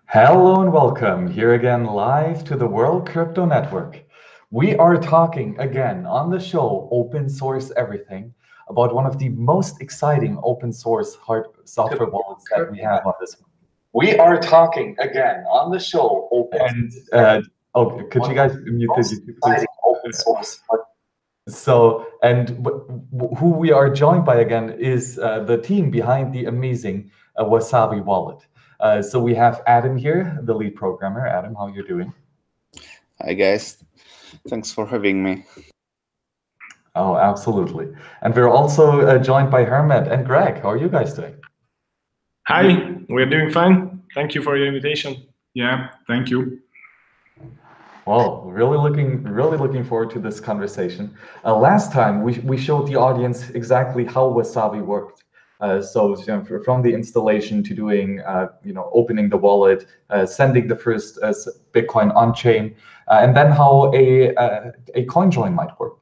Hello and welcome here again live to the World Crypto Network. We are talking again on the show Open Source Everything about one of the most exciting open source software wallets that we have on this. We are talking again on the show Open. And could you guys mute the YouTube, please? Open source. So, and who we are joined by again is the team behind the amazing Wasabi wallet. So we have Adam here, the lead programmer. Adam, how are you doing? Hi guys, thanks for having me. Oh, absolutely. And we're also joined by Hermet and Greg. How are you guys doing? Hi, we're doing fine. Thank you for your invitation. Yeah, thank you. Well, really looking forward to this conversation. Last time we showed the audience exactly how Wasabi worked. So from the installation to doing, opening the wallet, sending the first Bitcoin on chain, and then how a coin join might work.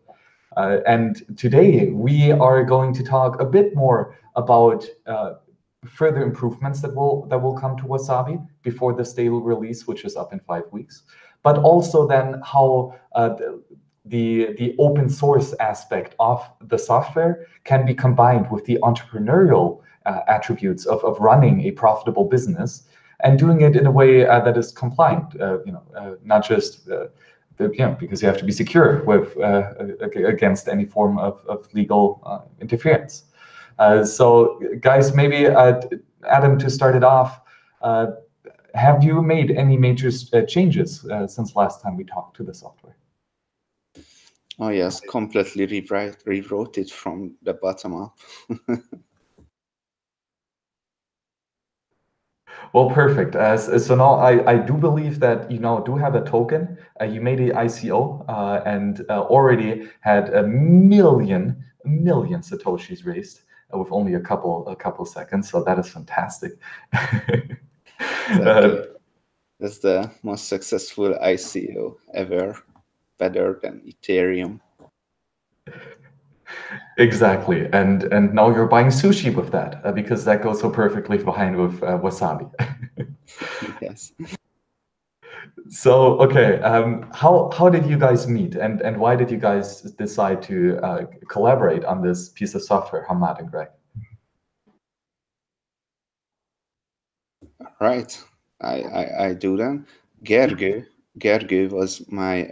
And today we are going to talk a bit more about further improvements that will come to Wasabi before the stable release, which is up in 5 weeks. But also then how the open source aspect of the software can be combined with the entrepreneurial attributes of running a profitable business and doing it in a way that is compliant, not just because you have to be secure with against any form of legal interference. So guys, maybe Adam, to start it off, have you made any major changes since last time we talked to the software? Oh yes, completely rewrote it from the bottom up. Well, perfect. So now I do believe that you now do have a token. You made an ICO and already had a million Satoshis raised with only a couple seconds. So that is fantastic. Exactly. That's the most successful ICO ever, better than Ethereum. Exactly, and now you're buying sushi with that because that goes so perfectly behind with Wasabi. Yes. So okay, how did you guys meet, and why did you guys decide to collaborate on this piece of software, Hamad and Greg? Right, I do them. Gergu was my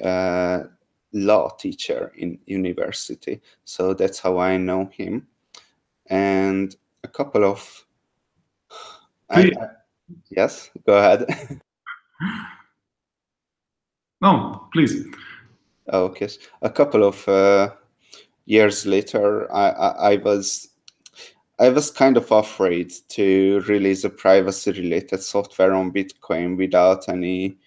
law teacher in university, so that's how I know him. And a couple of yes, go ahead. No, please. Okay, a couple of years later, I was kind of afraid to release a privacy-related software on Bitcoin without any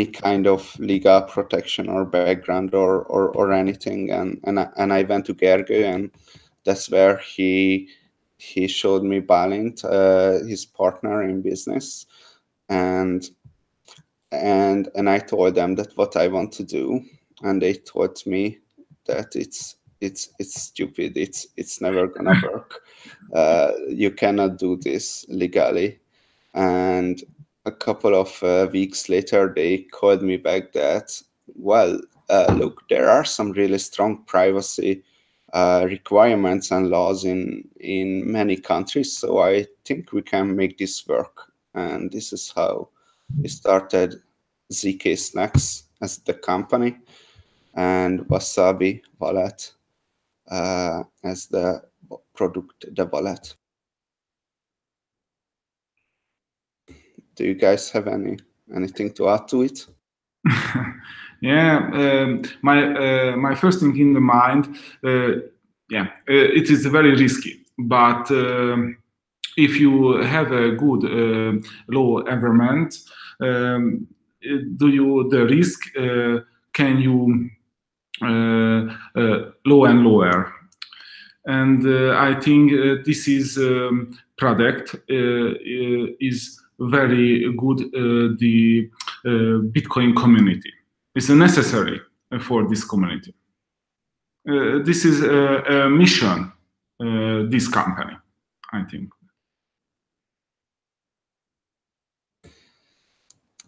kind of legal protection or background or anything, and I went to Gergő, and that's where he showed me Balint, his partner in business, and I told them that what I want to do, and they told me that it's stupid, it's never gonna work. You cannot do this legally. And a couple of weeks later, they called me back that, well, look, there are some really strong privacy requirements and laws in many countries, so I think we can make this work. And this is how we started zkSnacks as the company, and Wasabi wallet as the product, the wallet. Do you guys have anything to add to it? Yeah, my first thing in the mind, it is very risky, but if you have a good law environment, the risk can you low and lower, and I think this is product is very good. The Bitcoin community is necessary for this community. This is a mission, this company, I think.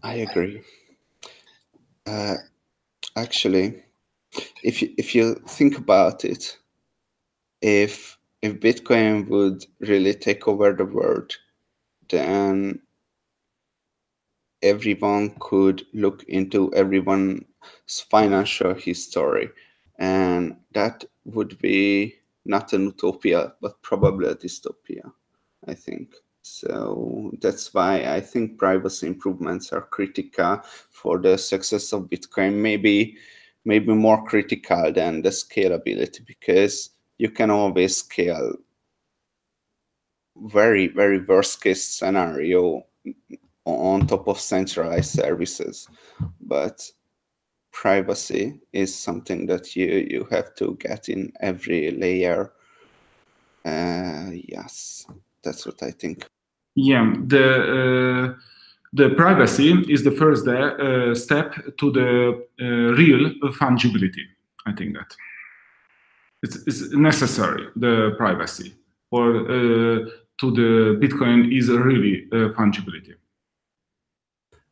I agree. Actually, if you think about it, if Bitcoin would really take over the world, then everyone could look into everyone's financial history, and that would be not an utopia, but probably a dystopia, I think. So that's why I think privacy improvements are critical for the success of Bitcoin, maybe more critical than the scalability, because you can always scale very, very worst case scenario on top of centralized services. But privacy is something that you have to get in every layer. Yes, that's what I think. Yeah, the privacy is the first step to the real fungibility. I think that it's necessary, the privacy, or to the Bitcoin is really fungibility.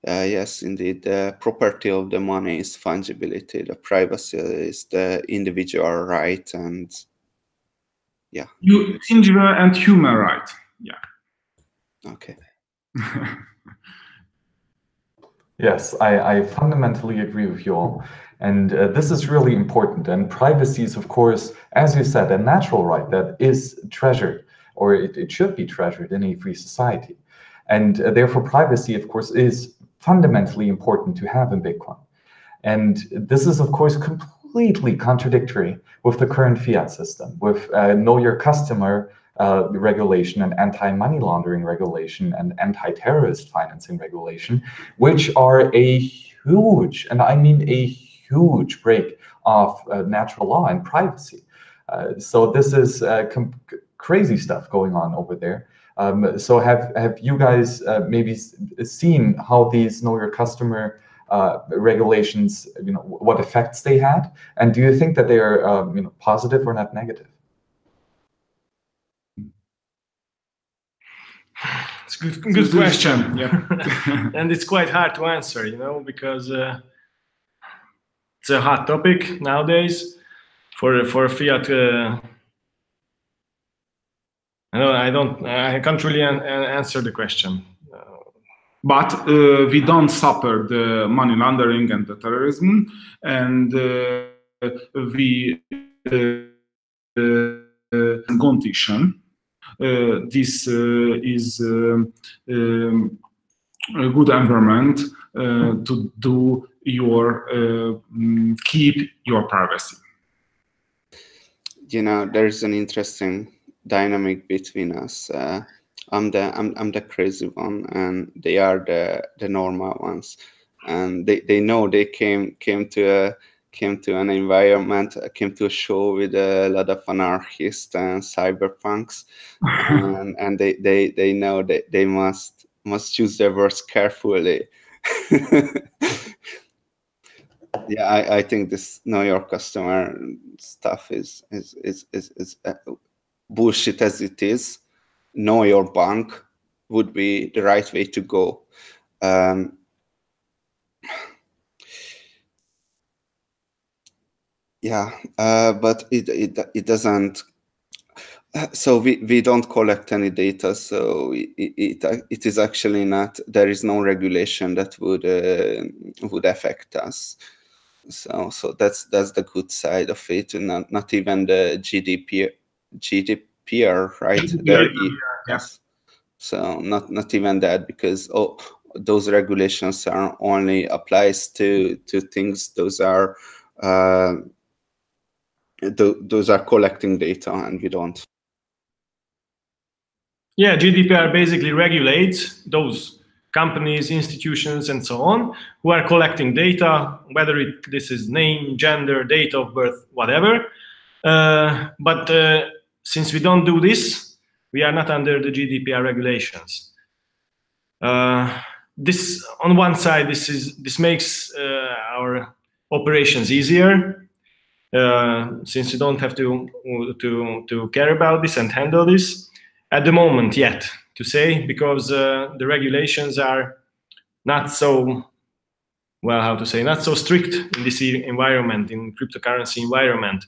Yes, indeed. The property of the money is fungibility. The privacy is the individual right, and yeah. Individual and human right. Yeah. Okay. Yes, I fundamentally agree with you all. And this is really important. And privacy is, of course, as you said, a natural right that is treasured, or it should be treasured in a free society. And therefore, privacy, of course, is fundamentally important to have in Bitcoin. And this is, of course, completely contradictory with the current fiat system, with know your customer regulation and anti-money laundering regulation and anti-terrorist financing regulation, which are a huge, and I mean a huge break of natural law and privacy. So this is crazy stuff going on over there. So have you guys maybe seen how these know your customer regulations, what effects they had, and do you think that they are positive or not negative? It's a good question. Yeah. And it's quite hard to answer, because it's a hot topic nowadays for fiat. I can't really answer the question. But we don't suffer the money laundering and the terrorism, and we competition. This is a good environment to do your keep your privacy. There's an interesting dynamic between us. I'm the crazy one, and they are the normal ones, and they know they came to an environment, came to a show with a lot of anarchists and cyberpunks, and they know that they must choose their words carefully. Yeah, I think this know your customer stuff is bullshit as it is. Know your bank would be the right way to go. Yeah, but it doesn't. So we don't collect any data. So it is actually not. There is no regulation that would affect us. So that's the good side of it, and not even the GDPR, right? Yes. So not even that, because those regulations are only applies to things. Those are collecting data, and we don't. Yeah, GDPR basically regulates those companies, institutions, and so on, who are collecting data, whether this is name, gender, date of birth, whatever. But since we don't do this, we are not under the GDPR regulations. This, on one side, this makes our operations easier, since we don't have to care about this and handle this at the moment yet, to say, because the regulations are not so, well, how to say, not so strict in this environment, in cryptocurrency environment.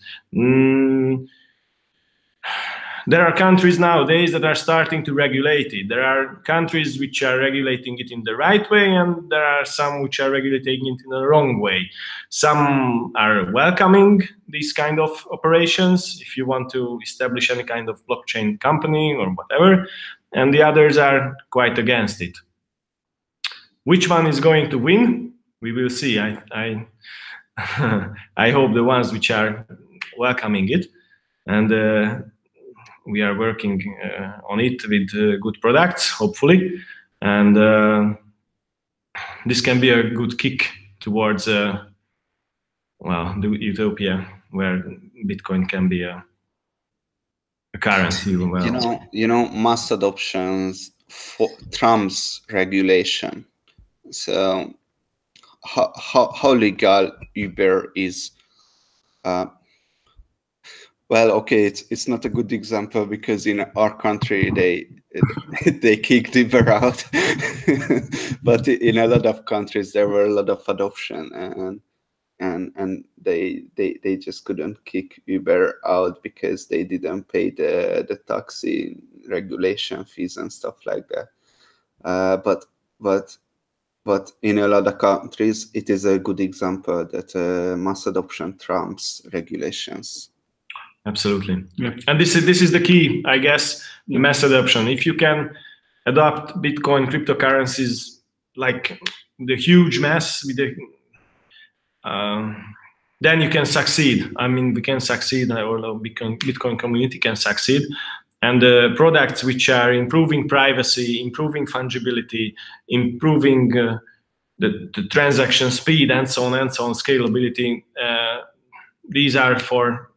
There are countries nowadays that are starting to regulate it. There are countries which are regulating it in the right way, and there are some which are regulating it in the wrong way. Some are welcoming these kind of operations, if you want to establish any kind of blockchain company or whatever, and the others are quite against it. Which one is going to win? We will see. I hope the ones which are welcoming it, and we are working on it with good products, hopefully, and this can be a good kick towards well, the utopia where Bitcoin can be a currency. Well, you know, mass adoptions trumps regulation. So how legal Uber is? Well, okay, it's not a good example because in our country they kicked Uber out, but in a lot of countries there were a lot of adoption, and they just couldn't kick Uber out because they didn't pay the taxi regulation fees and stuff like that. But in a lot of countries it is a good example that mass adoption trumps regulations. Absolutely. Yeah. And this is the key, I guess, the mass adoption. If you can adopt Bitcoin cryptocurrencies like the huge mass with the then you can succeed. I mean, we can succeed, or the Bitcoin community can succeed. And the products which are improving privacy, improving fungibility, improving the transaction speed, and so on, scalability, these are for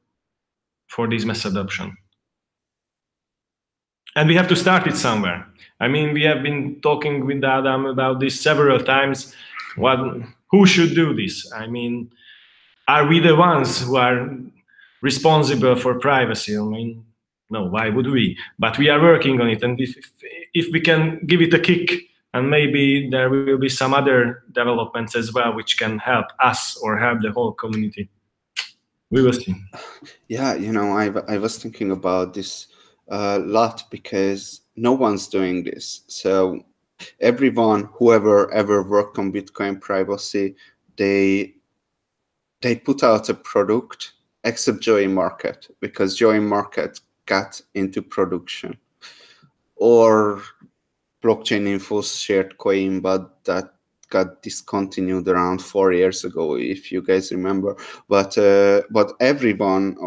this mass adoption. And we have to start it somewhere. I mean, we have been talking with Adam about this several times. Who should do this? I mean, are we the ones who are responsible for privacy? I mean, no, why would we? But we are working on it. And if we can give it a kick, and maybe there will be some other developments as well, which can help us or help the whole community. We will see. Yeah, you know, I was thinking about this a lot because no one's doing this. So everyone, whoever ever worked on Bitcoin privacy, they put out a product, except Joey Market, because Joey Market got into production, or Blockchain Info's shared coin, but that got discontinued around 4 years ago, if you guys remember. But everyone,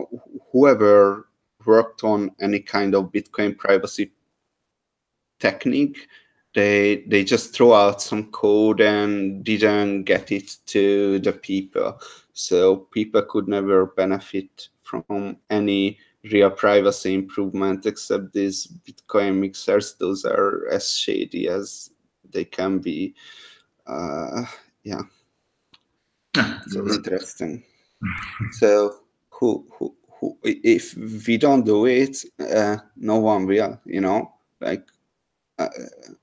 whoever worked on any kind of Bitcoin privacy technique, they just throw out some code and didn't get it to the people. So people could never benefit from any real privacy improvement except these Bitcoin mixers. Those are as shady as they can be. Yeah, so interesting. So who if we don't do it, no one will, you know, like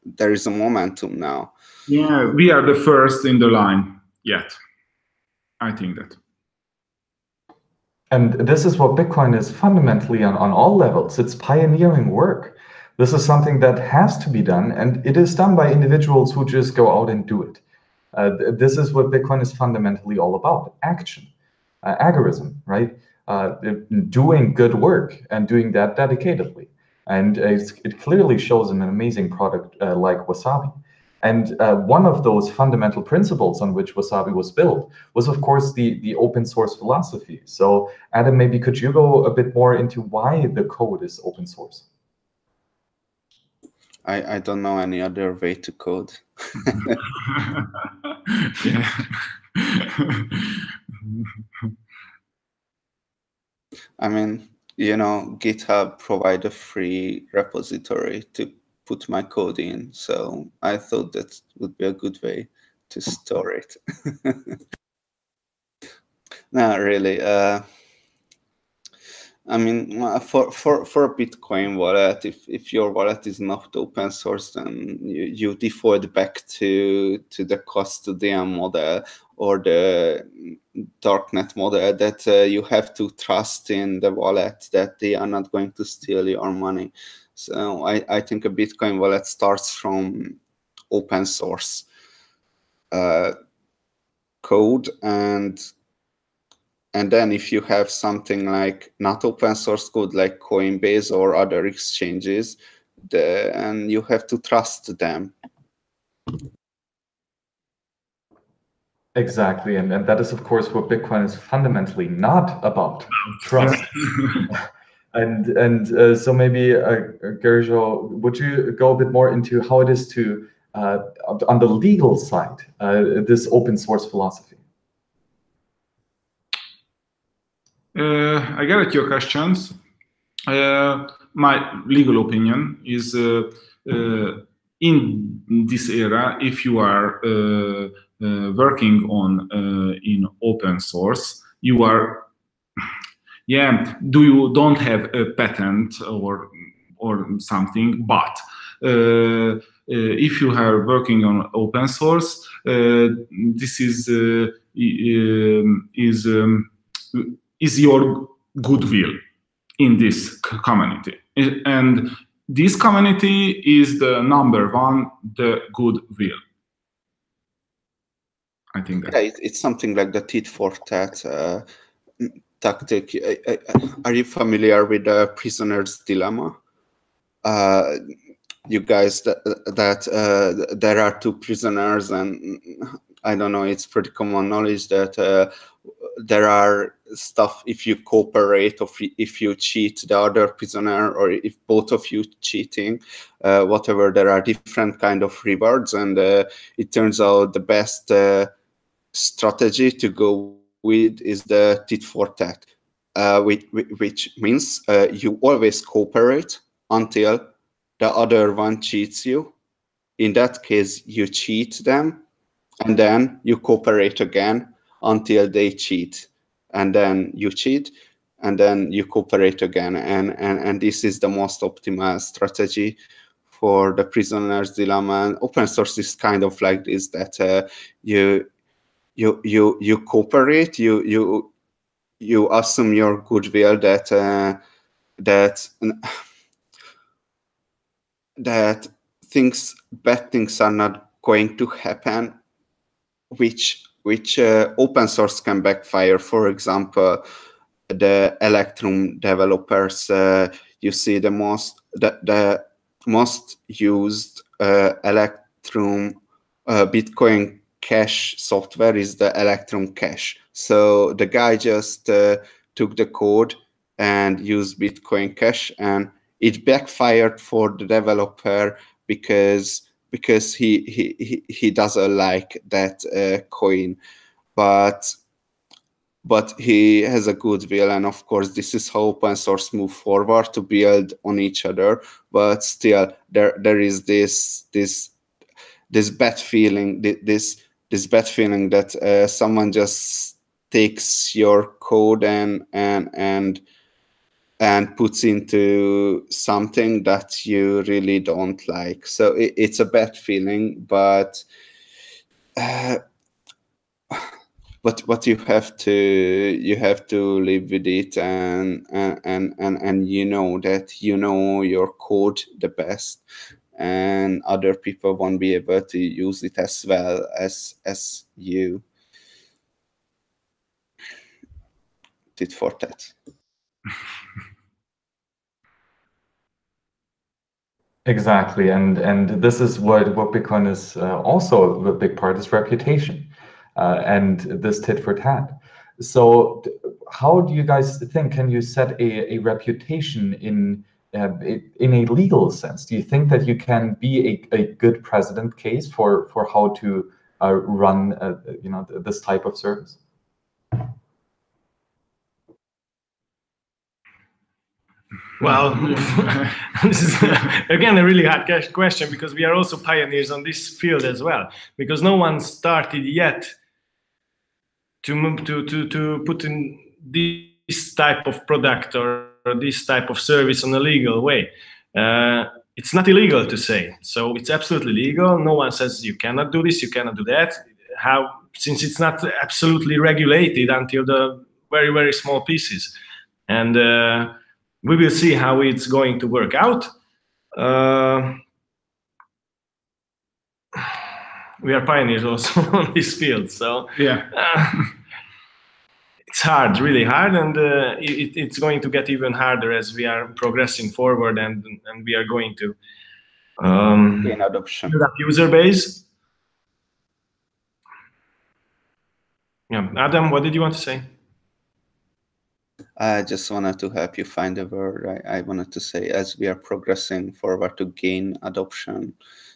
there is a momentum now. Yeah, we are the first in the line yet. I think that. And this is what Bitcoin is fundamentally on all levels. It's pioneering work. This is something that has to be done, and it is done by individuals who just go out and do it. This is what Bitcoin is fundamentally all about: action, agorism, right? Doing good work and doing that dedicatedly. And it clearly shows an amazing product like Wasabi. And one of those fundamental principles on which Wasabi was built was, of course, the open source philosophy. So, Adam, maybe could you go a bit more into why the code is open source? I don't know any other way to code. I mean, you know, GitHub provide a free repository to put my code in, so I thought that would be a good way to store it. No, really. I mean, for a Bitcoin wallet, if your wallet is not open source, then you default back to the custodian model or the darknet model, that you have to trust in the wallet that they are not going to steal your money. So I think a Bitcoin wallet starts from open source code, and then if you have something like not open source code like Coinbase or other exchanges, then you have to trust them. Exactly, and that is, of course, what Bitcoin is fundamentally not about, trust. And so maybe, Gerjo, would you go a bit more into how it is to, on the legal side, this open source philosophy? I get at your questions. My legal opinion is in this era, if you are working on in open source, you are, you don't have a patent or something, but if you are working on open source, this is your goodwill in this community, and this community is the number one, the goodwill. I think that it's something like the tit for tat tactic. Are you familiar with the prisoner's dilemma? You guys, that there are two prisoners, and I don't know, it's pretty common knowledge that there are stuff if you cooperate or if you cheat the other prisoner, or if both of you cheating, whatever, there are different kind of rewards, and it turns out the best strategy to go with is the tit for tat, which means you always cooperate until the other one cheats you. In that case, you cheat them, and then you cooperate again until they cheat, and then you cheat, and then you cooperate again, and this is the most optimal strategy for the prisoner's dilemma. And open source is kind of like this, that you cooperate, you assume your goodwill that bad things are not going to happen, which open source can backfire. For example, the Electrum developers, you see the most used Electrum Bitcoin Cash software is the Electrum Cash. So the guy just took the code and used Bitcoin Cash, and it backfired for the developer because he doesn't like that coin, but he has a goodwill, and of course this is how open source move forward, to build on each other. But still, there is this bad feeling, this bad feeling that someone just takes your code and puts into something that you really don't like. So it's a bad feeling, but you have to live with it, and you know that you know your code the best, and other people won't be able to use it as well as you. Tit for tat. Exactly, and this is what Bitcoin is also a big part, is reputation, and this tit for tat. So how do you guys think, can you set a reputation in a legal sense? Do you think that you can be a good precedent case for how to run this type of service? Well, this is again a really hard question, because we are also pioneers on this field as well, because no one started yet to put in this type of product or this type of service in a legal way. It's not illegal to say, so it's absolutely legal. No one says you cannot do this, you cannot do that. Since it's not absolutely regulated until the very, very small pieces. And we will see how it's going to work out. We are pioneers also on this field, so yeah. It's hard, really hard, and it's going to get even harder as we are progressing forward, and we are going to gain adoption. build up user base. Yeah, Adam, what did you want to say? I just wanted to help you find a word. I wanted to say, as we are progressing forward to gain adoption.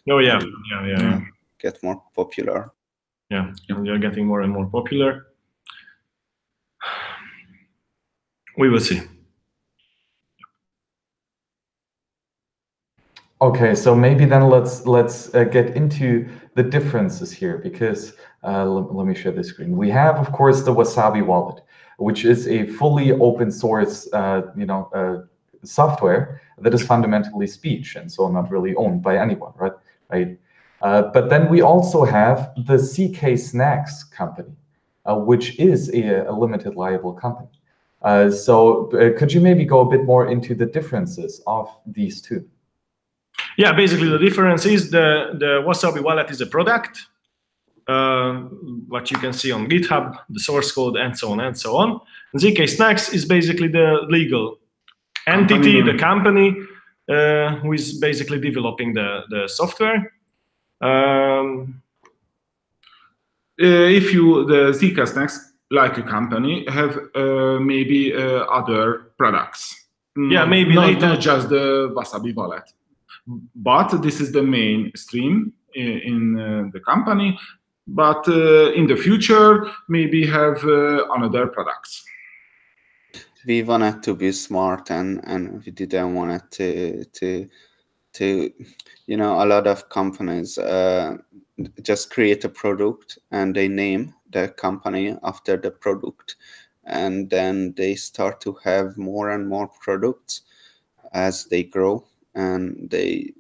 Oh yeah, yeah. Get more popular. Yeah, we are getting more and more popular. We will see. Okay, so maybe then let's get into the differences here, because let me share the screen. We have, of course, the Wasabi wallet, which is a fully open source, software that is fundamentally speech, and so not really owned by anyone, right? But then we also have the zkSnacks company, which is a limited liable company. So could you maybe go a bit more into the differences of these two? Yeah, basically the difference is the Wasabi wallet is a product, what you can see on GitHub, the source code, and so on and so on. zkSnacks is basically the legal entity, the company, who is basically developing the software. If the zkSnacks, like a company, have maybe other products. Yeah, maybe not just the Wasabi wallet. But this is the mainstream in the company. But in the future, maybe have another products. We wanted to be smart, and we didn't want it to a lot of companies just create a product and they name the company after the product, and then they start to have more and more products as they grow, and they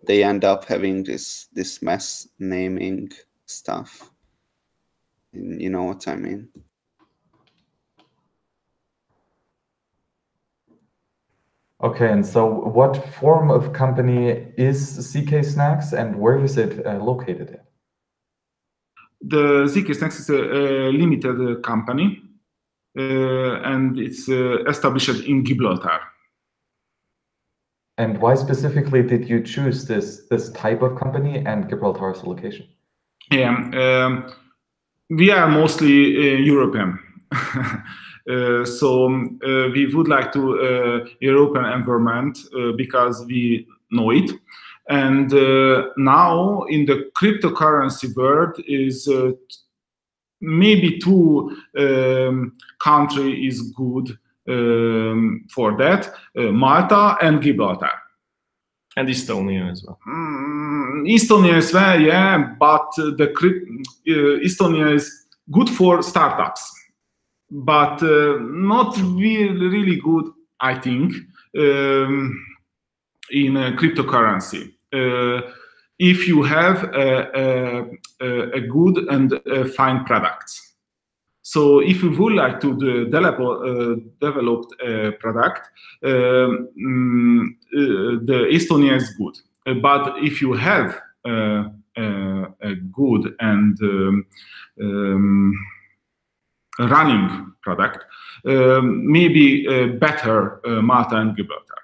end up having this mess naming stuff. You know what I mean? Okay, and so what form of company is zkSnacks, and where is it located at? The zkSnacks is a limited company, and it's established in Gibraltar. And why specifically did you choose this type of company and Gibraltar's location? Yeah, we are mostly European. So we would like to European environment because we know it. And now in the cryptocurrency world is maybe two country is good for that, Malta and Gibraltar. And Estonia as well. Estonia as well, yeah, but Estonia is good for startups, but not really good, I think, in cryptocurrency. If you have a good and fine products. So if you would like to develop a product, the Estonia is good. But if you have a good and running product, maybe better Malta and Gibraltar.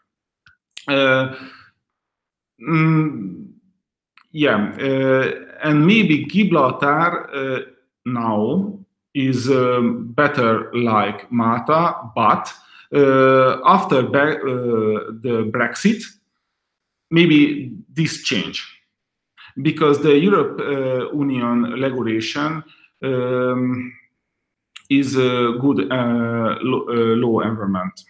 And maybe Gibraltar now is better like Malta, but after the Brexit, maybe this change, because the European Union regulation is a good law environment.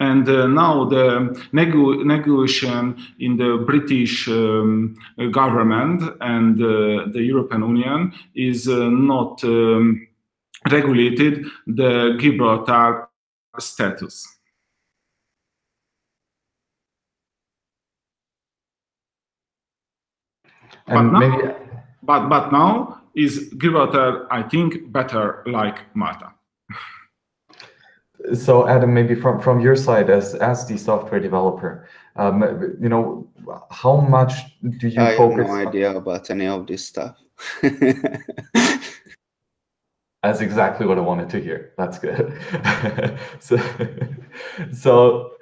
And now the negotiation in the British government and the European Union is not regulated the Gibraltar status. And but now is Gibraltar, I think, better like Malta. So Adam, maybe from your side as the software developer, you know, how much do you focus? I have no idea about any of this stuff. That's exactly what I wanted to hear. That's good. so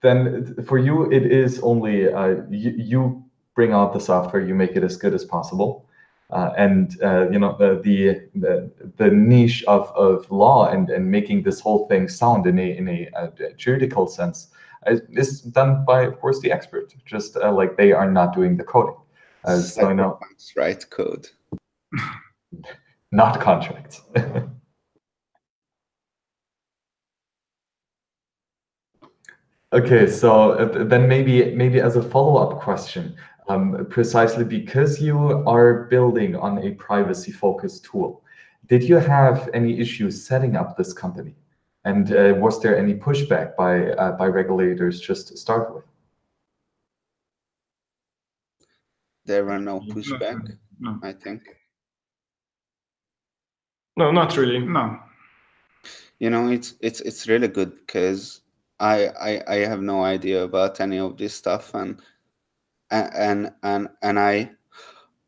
then for you, it is only you bring out the software, you make it as good as possible, and you know, the niche of law and making this whole thing sound in a juridical sense is done by, of course, the expert. Just like they are not doing the coding. So I know, write code. Not contracts. Okay, so then maybe as a follow-up question, precisely because you are building on a privacy-focused tool, did you have any issues setting up this company? And was there any pushback by regulators just to start with? There were no pushback, no. I think. No, not really. No. You know, it's really good because I have no idea about any of this stuff, and I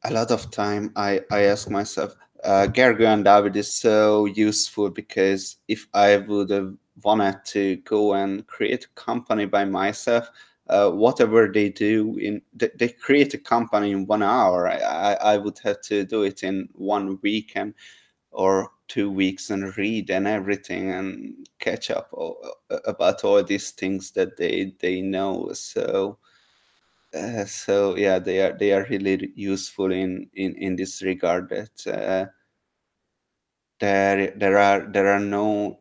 a lot of time I ask myself, Gergo and David is so useful, because if I would have wanted to go and create a company by myself, whatever they do, they create a company in 1 hour. I would have to do it in 1 week or 2 weeks and read and everything and catch up about all these things that they know. So yeah, they are really useful in this regard. That there are no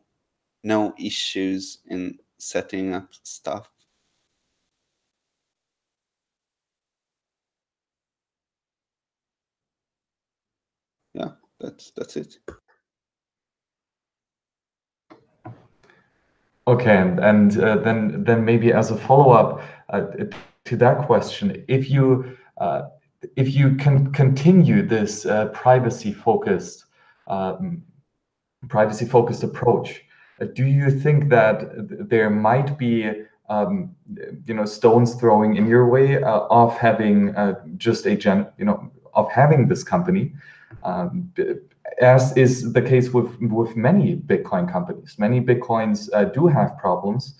issues in setting up stuff. Yeah, that's it. Okay, and then maybe as a follow-up to that question, if you can continue this privacy-focused approach, do you think that there might be you know, stones throwing in your way of having just of having this company? As is the case with many Bitcoin companies. Many Bitcoins do have problems.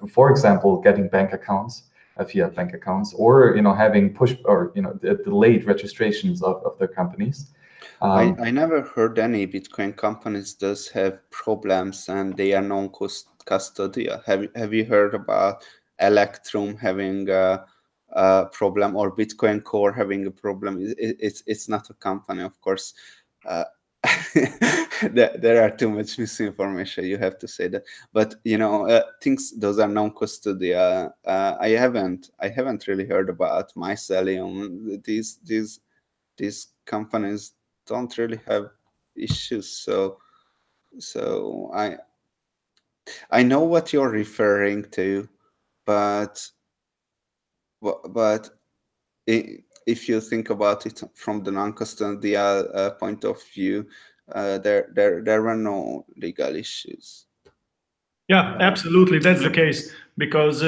For example, getting bank accounts, fiat bank accounts, or, you know, having delayed registrations of their companies. I never heard any Bitcoin companies does have problems and they are non-custodial. Have you heard about Electrum having a problem, or Bitcoin Core having a problem? It's not a company, of course. There are too much misinformation, you have to say that, but you know, those are non-custodial. I haven't really heard about Mycelium. These companies don't really have issues. So I know what you're referring to, but if you think about it from the non-custodial point of view, there were no legal issues. Yeah, absolutely, that's the case. Because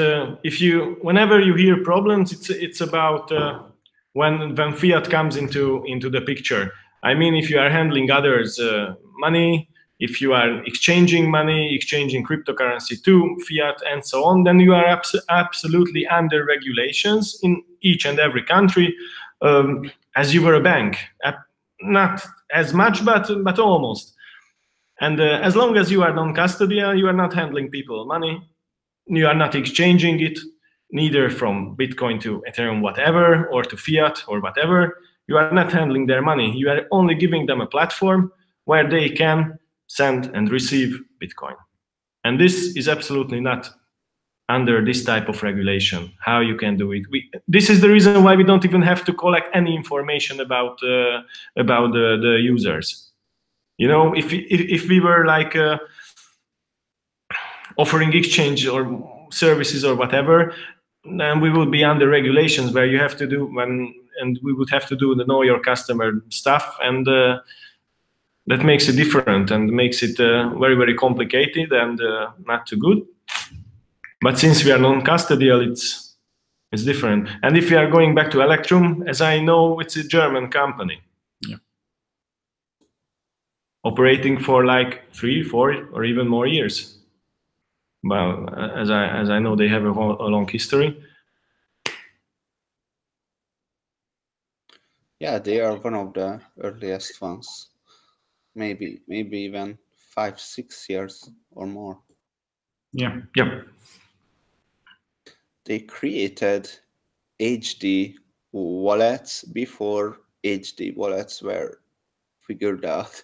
whenever you hear problems, it's about when fiat comes into the picture. I mean, if you are handling others' money, if you are exchanging money, exchanging cryptocurrency to fiat and so on, then you are absolutely under regulations in each and every country, as you were a bank. Not as much, but almost. And as long as you are non-custodial, you are not handling people's money, you are not exchanging it, neither from Bitcoin to Ethereum, whatever, or to fiat or whatever. You are not handling their money. You are only giving them a platform where they can send and receive Bitcoin. And this is absolutely not under this type of regulation, how you can do it. This is the reason why we don't even have to collect any information about the users. You know, if we were like offering exchange or services or whatever, then we would be under regulations where you have to do and we would have to do the know your customer stuff, and that makes it different and makes it very, very complicated and not too good. But since we are non-custodial, it's different. And if we are going back to Electrum, as I know, it's a German company. Yeah. Operating for like 3, 4, or even more years. Well, as I know, they have a long history. Yeah, they are one of the earliest ones. Maybe even 5, 6 years or more. Yeah. Yeah. They created HD wallets before HD wallets were figured out.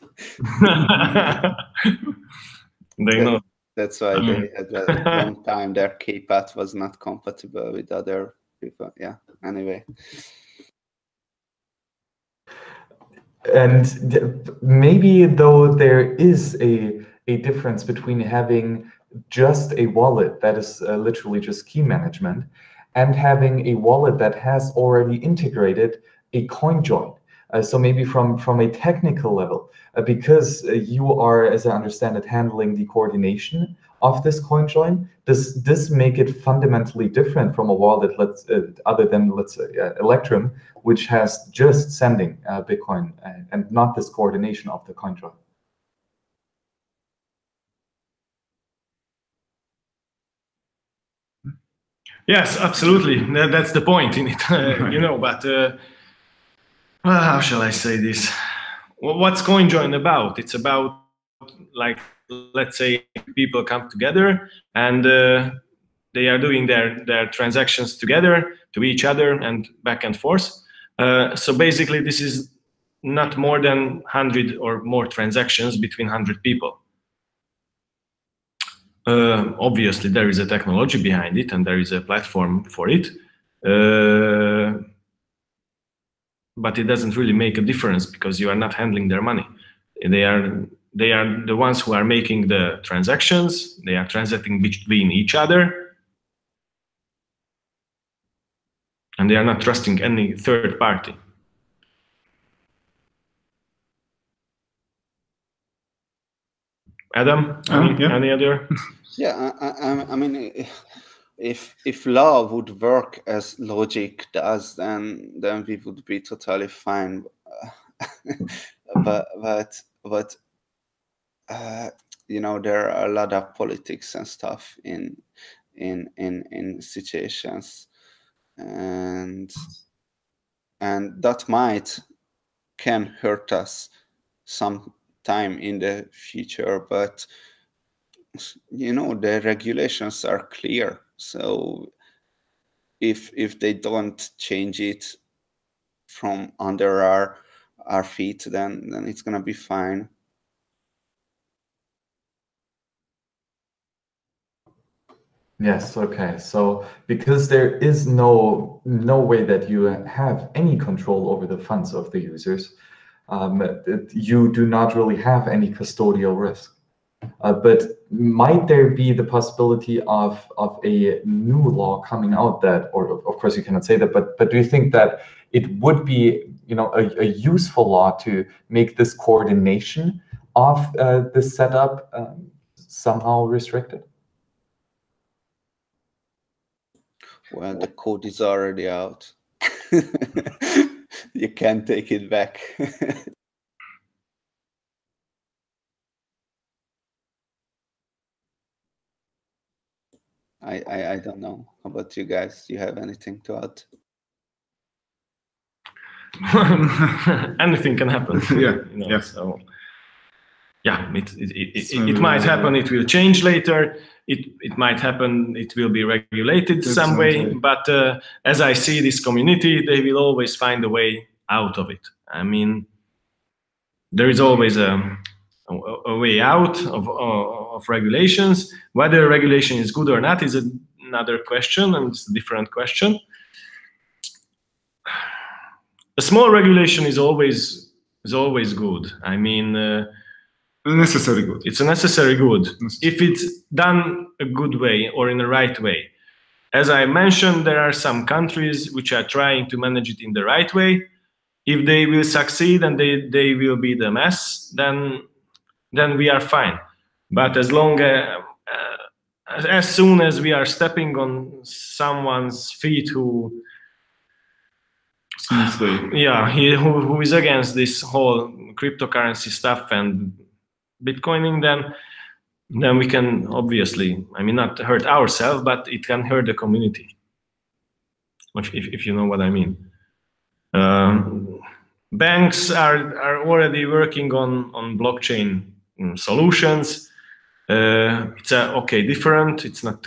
They know. That's why they had a long time their keypad was not compatible with other people. Yeah, anyway. And maybe though there is a difference between having just a wallet that is literally just key management and having a wallet that has already integrated a coin join. So maybe from a technical level, because you are, as I understand it, handling the coordination of this coin join, does this make it fundamentally different from a wallet other than, let's say, Electrum, which has just sending Bitcoin and not this coordination of the coin join? Yes, absolutely. That's the point in it, you know. But how shall I say this? What's CoinJoin about? It's about, like, let's say people come together and they are doing their transactions together to each other and back and forth. So basically, this is not more than 100 or more transactions between 100 people. Obviously, there is a technology behind it and there is a platform for it. But it doesn't really make a difference because you are not handling their money. They are the ones who are making the transactions. They are transacting between each other. And they are not trusting any third party. Adam, any other? Yeah, I mean, if law would work as logic does, then we would be totally fine. but you know, there are a lot of politics and stuff in situations, and that can hurt us sometime in the future. But you know, the regulations are clear, so if they don't change it from under our feet, then it's gonna be fine. Yes, okay. So because there is no way that you have any control over the funds of the users, you do not really have any custodial risk. But might there be the possibility of a new law coming out that, or of course you cannot say that, but do you think that it would be, you know, a useful law to make this coordination of the setup somehow restricted? Well, the code is already out. You can't take it back. I don't know. How about you guys? Do you have anything to add? Anything can happen. Yeah. You know, Yeah. so yeah, it might happen. It will change later. It might happen. It will be regulated some way. But as I see this community, they will always find a way out of it. I mean, there is always a way out of regulations. Whether regulation is good or not is another question, and it's a different question. A small regulation is always good. I mean, A necessary good. It's a necessary good if it's done a good way or in the right way. As I mentioned, there are some countries which are trying to manage it in the right way. If they will succeed and they will be the mess, then we are fine. But as long as soon as we are stepping on someone's feet who who is against this whole cryptocurrency stuff and Bitcoining, then we can obviously, I mean, not hurt ourselves, but it can hurt the community, if you know what I mean. Banks are already working on blockchain solutions. It's different. It's not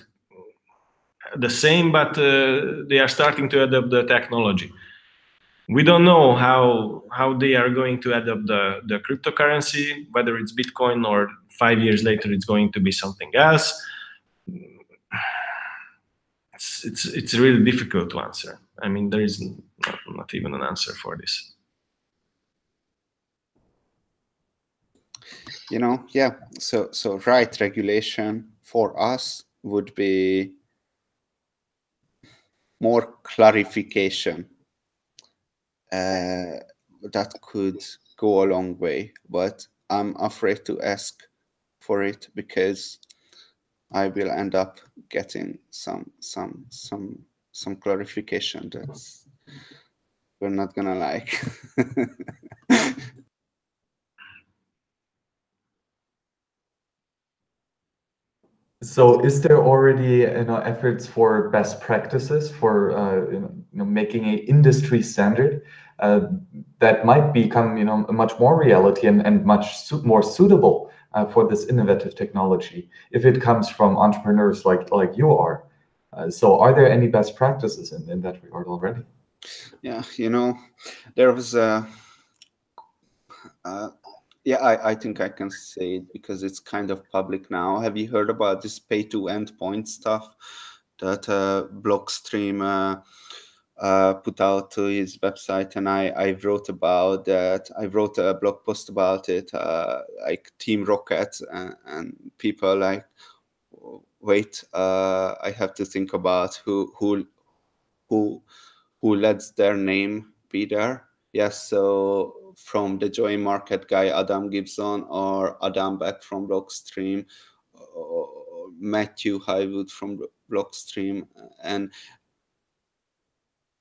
the same, but they are starting to adapt the technology. We don't know how they are going to adapt the cryptocurrency, whether it's Bitcoin or 5 years later it's going to be something else. It's really difficult to answer. I mean, there is not even an answer for this. You know, yeah. So right regulation for us would be more clarification. That could go a long way, but I'm afraid to ask for it because I will end up getting some clarification that we're not gonna like. So is there already efforts for best practices for making an industry standard that might become much more reality and much more suitable for this innovative technology if it comes from entrepreneurs like you are? So are there any best practices in that regard already? Yeah, there was a I think I can say it because it's kind of public now. Have you heard about this pay-to-endpoint stuff that Blockstream put out to his website? And I wrote about that. I wrote a blog post about it, like Team Rocket and people like, wait, I have to think about who lets their name be there. Yes, so from the Joy Market guy, Adam Gibson, or Adam Beck from Blockstream, or Matthew Highwood from Blockstream, and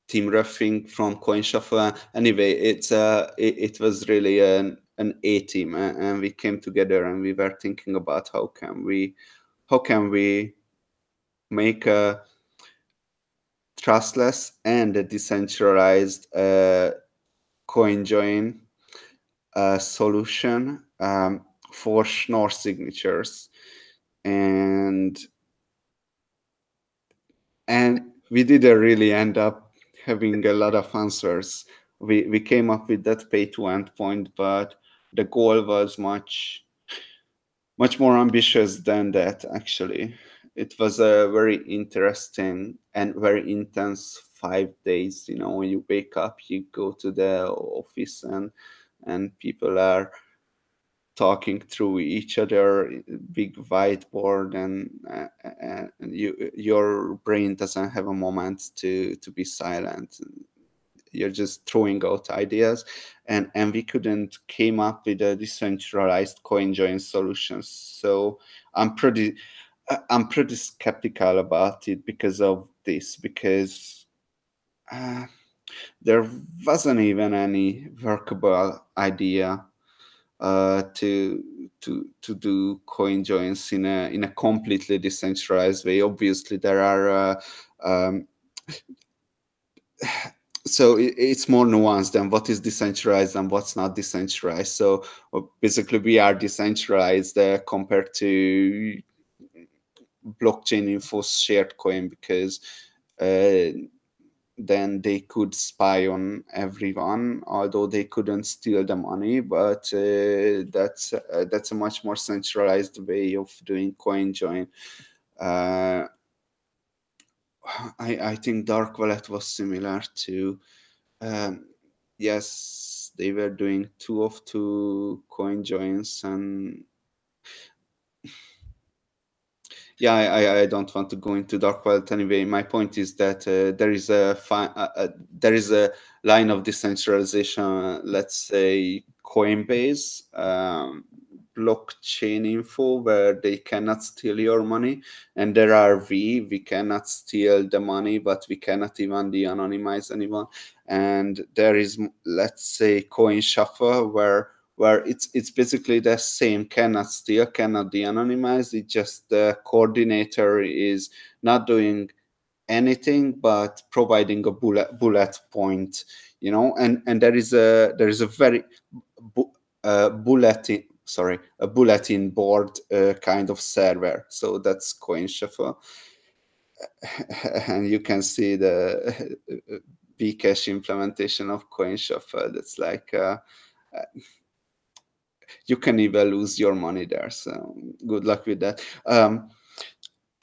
Tim Ruffing from CoinShuffle. Anyway, it was really an A team, and we came together and we were thinking about how can we make a trustless and a decentralized CoinJoin solution for Schnorr signatures, and we didn't really end up having a lot of answers. We came up with that pay-to-endpoint, but the goal was much more ambitious than that. Actually, it was a very interesting and very intense 5 days. When you wake up, you go to the office and people are talking through each other, big whiteboard, and your brain doesn't have a moment to be silent. You're just throwing out ideas, and we couldn't came up with a decentralized CoinJoin solution. So I'm pretty skeptical about it because of this, because there wasn't even any workable idea to do CoinJoins in a completely decentralized way. Obviously, there are so it's more nuanced than what is decentralized and what's not decentralized. So basically, we are decentralized compared to blockchain infos shared coin, because then they could spy on everyone, although they couldn't steal the money. But that's a much more centralized way of doing CoinJoin. I think Dark Wallet was similar to yes, they were doing 2 of 2 coin joins, and yeah, I don't want to go into dark wallet anyway. My point is that there is a line of decentralization, let's say Coinbase, blockchain info, where they cannot steal your money, and there are we cannot steal the money, but we cannot even de-anonymize anyone. And there is, let's say, Coin Shuffle, where it's basically the same, cannot steal, cannot de-anonymize. It just the coordinator is not doing anything but providing a bullet point, you know. And there is a very a bulletin board kind of server. So that's Coin Shuffle. And you can see the Bcash implementation of Coin Shuffle. That's like you can even lose your money there. So good luck with that.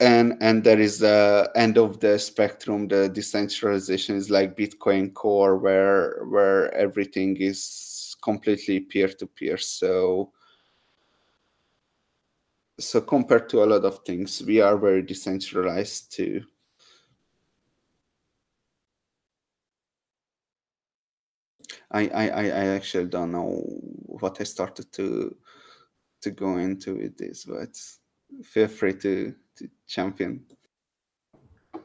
And there is the end of the spectrum. The decentralization is like Bitcoin Core, where everything is completely peer-to-peer. So compared to a lot of things, we are very decentralized too. I actually don't know what I started to go into with this, but feel free to champion.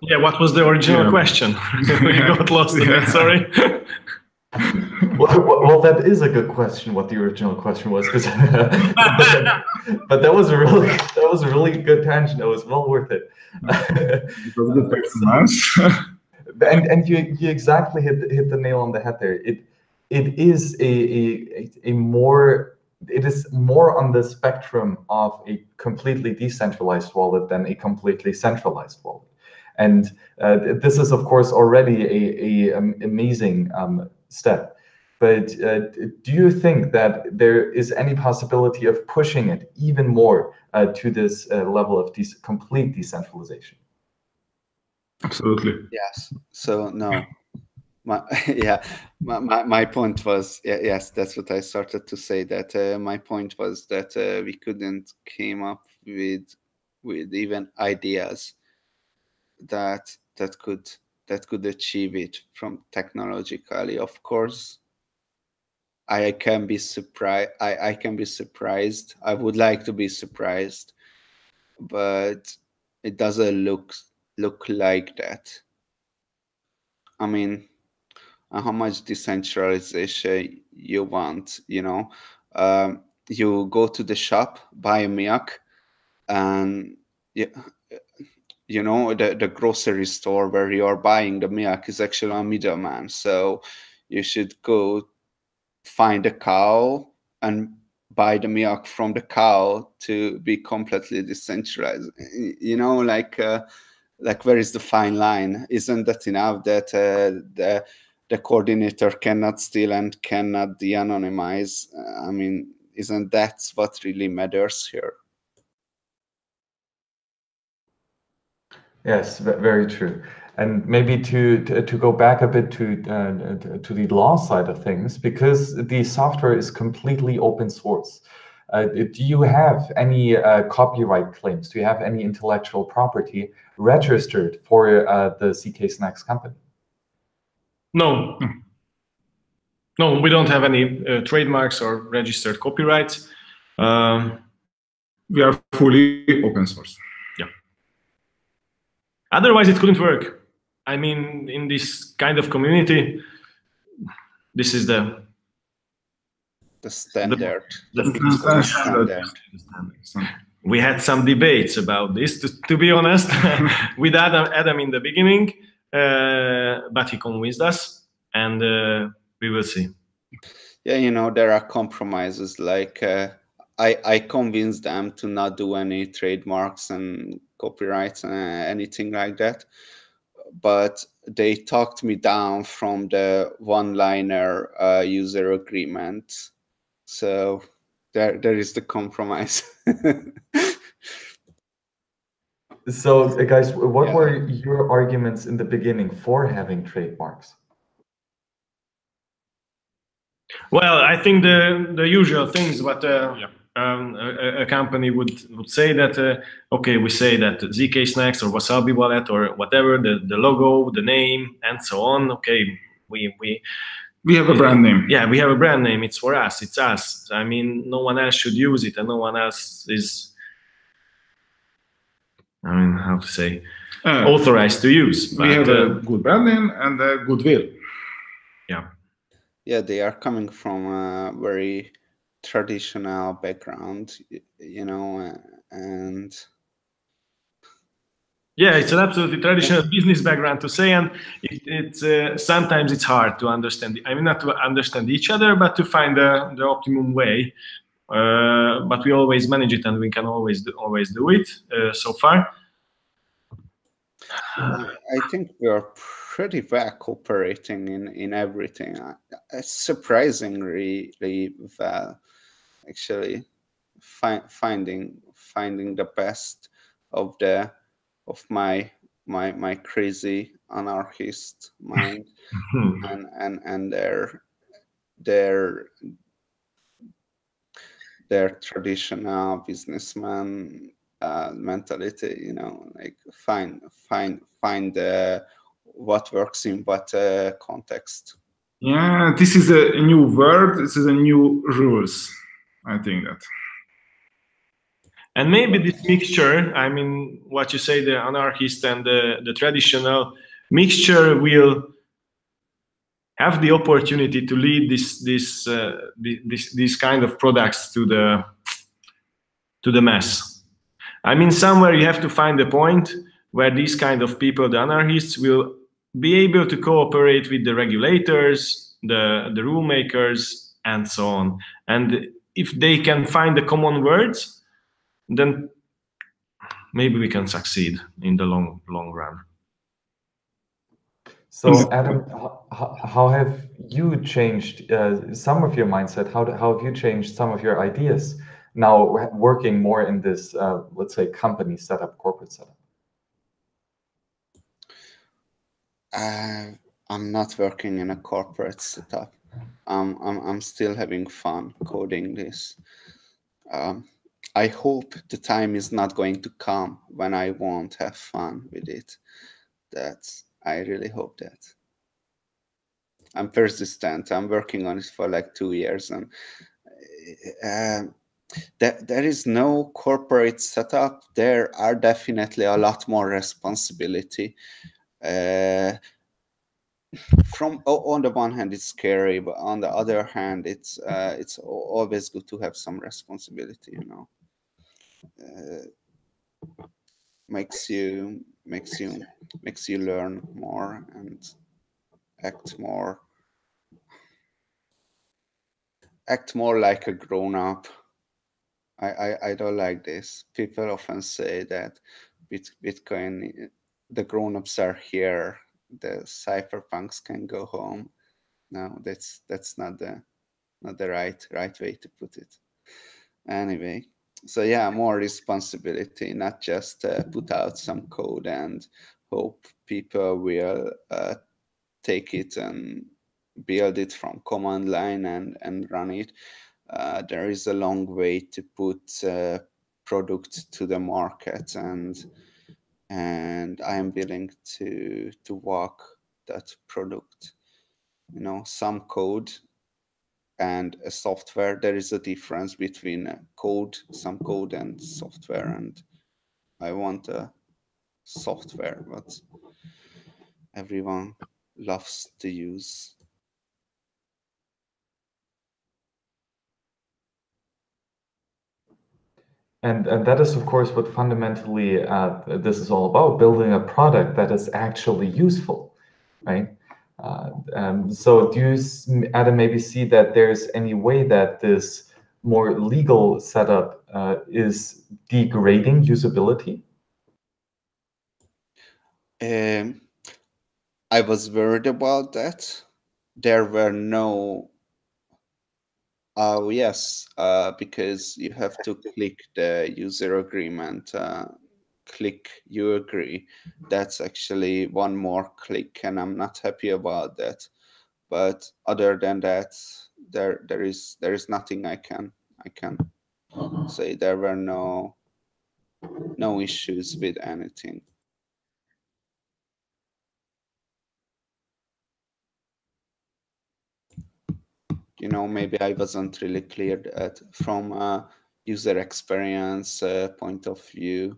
Yeah, what was the original question? We got lost in it, sorry. Well, that is a good question. What the original question was, because but that was a really good tangent. It was well worth it. It was a good performance. And you exactly hit the nail on the head there. It is more on the spectrum of a completely decentralized wallet than a completely centralized wallet. And this is, of course, already a amazing step. But do you think that there is any possibility of pushing it even more to this level of complete decentralization? Absolutely. Yes. So no. My point was, yes, that's what I started to say, that my point was that we couldn't came up with even ideas that could achieve it from technologically. Of course, I can be surprised. I can be surprised. I would like to be surprised, but it doesn't look like that. I mean, how much decentralization you want, you know? You go to the shop, buy a milk, and you know, the grocery store where you're buying the milk is actually a middleman. So you should go find a cow and buy the milk from the cow to be completely decentralized. You know, like where is the fine line? Isn't that enough that the coordinator cannot steal and cannot de-anonymize? I mean, isn't that what really matters here? Yes, very true. And maybe to go back a bit to the law side of things, because the software is completely open source. Do you have any copyright claims? Do you have any intellectual property registered for the zkSnacks company? No. No, we don't have any trademarks or registered copyrights. We are fully open source. Yeah. Otherwise, it couldn't work. I mean, in this kind of community, this is the standard. The standard. We had some debates about this, to be honest, with Adam in the beginning, but he convinced us, and we will see. Yeah, you know, there are compromises. Like I convinced them to not do any trademarks and copyrights and anything like that, but they talked me down from the one-liner user agreement. So there is the compromise. So, guys, what were your arguments in the beginning for having trademarks? Well, I think the usual things, but a company would say that okay, we say that zkSnacks or Wasabi wallet or whatever, the logo, the name, and so on. Okay, We have a brand name. Yeah, we have a brand name. It's for us. It's us. I mean, no one else should use it, and no one else is. I mean, how to say, authorized to use. We have a good brand name and a goodwill. Yeah. Yeah, they are coming from a very traditional background, you know, and yeah, it's an absolutely traditional business background to say, and it's sometimes it's hard to understand. I mean, not to understand each other, but to find the optimum way. But we always manage it, and we can always do it so far. I think we are pretty well cooperating in everything. It's surprisingly well, actually, finding the best of my crazy anarchist mind and their traditional businessman mentality, you know, like find what works in what context. Yeah, this is a new word. This is a new rules. I think that. And maybe this mixture, I mean, what you say, the anarchist and the traditional mixture will have the opportunity to lead these kind of products to the mass. I mean, somewhere you have to find a point where these kind of people, the anarchists, will be able to cooperate with the regulators, the rule makers, and so on. And if they can find the common words, then maybe we can succeed in the long run. So, Adam, how have you changed some of your mindset? How have you changed some of your ideas now working more in this, let's say, company setup, corporate setup? I'm not working in a corporate setup. I'm still having fun coding this. I hope the time is not going to come when I won't have fun with it. I really hope that. I'm persistent. I'm working on it for like 2 years, and there is no corporate setup. There are definitely a lot more responsibility. From on the one hand, it's scary, but on the other hand, it's always good to have some responsibility. You know, makes you learn more and act more like a grown-up. I don't like this. People often say that Bitcoin, the grown-ups are here, the cypherpunks can go home. No, that's not the right way to put it. Anyway, so yeah, more responsibility, not just put out some code and hope people will take it and build it from command line and run it. There is a long way to put product to the market, and I am willing to walk that product. You know, some code and a software. There is a difference between some code and software, and I want a software what everyone loves to use. And that is, of course, what fundamentally this is all about, building a product that is actually useful, right? So do you, Adam, maybe see that there's any way that this more legal setup is degrading usability? I was worried about that. There were no... Oh, yes, because you have to click the user agreement, click you agree. That's actually one more click, and I'm not happy about that. But other than that, there is nothing I can say. There were no issues with anything. Maybe I wasn't really clear that from a user experience point of view,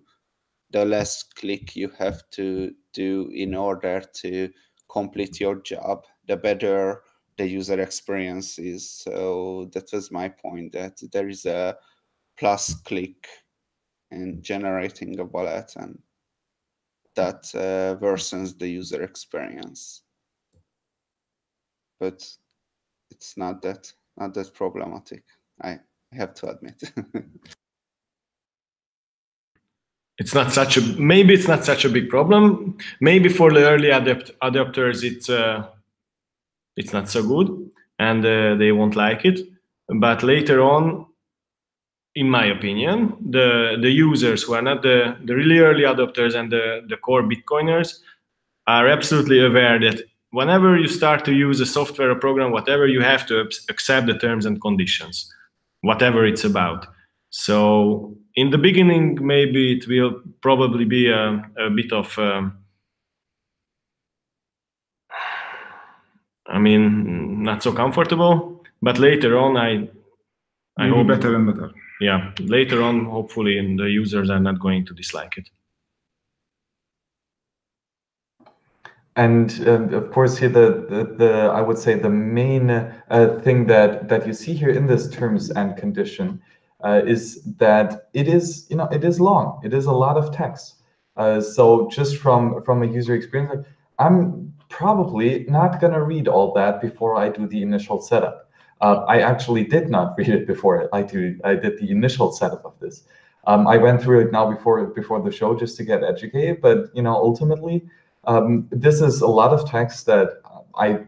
the less click you have to do in order to complete your job, the better the user experience is. So that was my point, that there is a plus click in generating a wallet, and that worsens the user experience. But it's not that problematic, I have to admit. Maybe it's not such a big problem. Maybe for the early adopters, it's not so good, and they won't like it. But later on, in my opinion, the users who are not the really early adopters and the core Bitcoiners are absolutely aware that whenever you start to use a software or program, whatever, you have to accept the terms and conditions, whatever it's about. So in the beginning, maybe it will probably be a bit of, not so comfortable. But later on, I hope better and better. Yeah, later on, hopefully, the users are not going to dislike it. And of course, here the I would say the main thing that you see here in this terms and condition is that it is long. It is a lot of text. So just from a user experience, I'm probably not going to read all that before I do the initial setup. I actually did not read it before I did the initial setup of this. I went through it now before the show just to get educated, but ultimately. This is a lot of text that I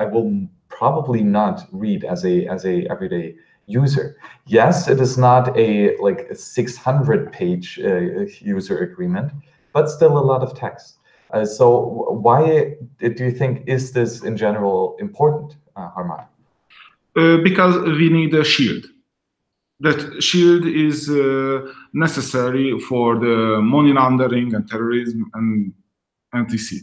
will probably not read as a everyday user. Yes, it is not a 600-page user agreement, but still a lot of text. So why do you think is this in general important, Armand? Because we need a shield. That shield is necessary for the money laundering and terrorism and etc.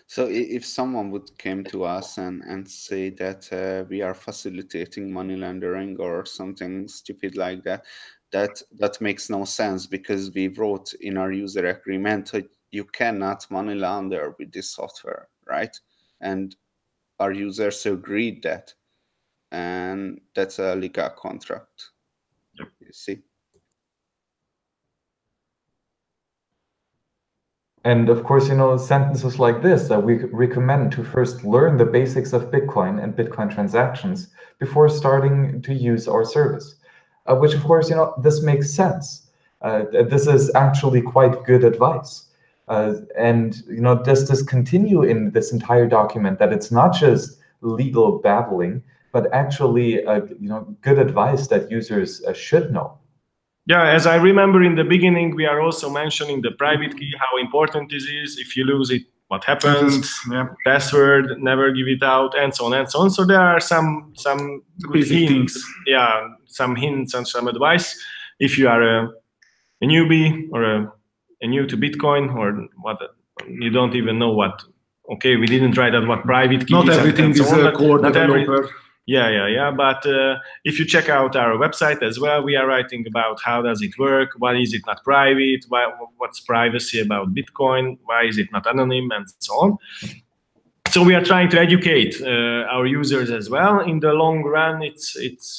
So if someone would come to us and say that we are facilitating money laundering or something stupid like that, that makes no sense, because we wrote in our user agreement you cannot money launder with this software, right? And our users agreed that, and that's a legal contract. Yep. You see. And of course, sentences like this that we recommend to first learn the basics of Bitcoin and Bitcoin transactions before starting to use our service, which of course, this makes sense. This is actually quite good advice. And does this continue in this entire document, that it's not just legal babbling, but actually, good advice that users should know? Yeah, as I remember in the beginning, we are also mentioning the private key, how important this is. If you lose it, what happens? Yeah. Password, never give it out, and so on and so on. So there are some good hints. Yeah, some hints and some advice. If you are a newbie or a new to Bitcoin, or what, you don't even know what. Okay, we didn't write out what private key is. Not everything is a core developer. Yeah. But if you check out our website as well, we are writing about how does it work, why is it not private, what's privacy about Bitcoin, why is it not anonymous, and so on. So we are trying to educate our users as well. In the long run, it's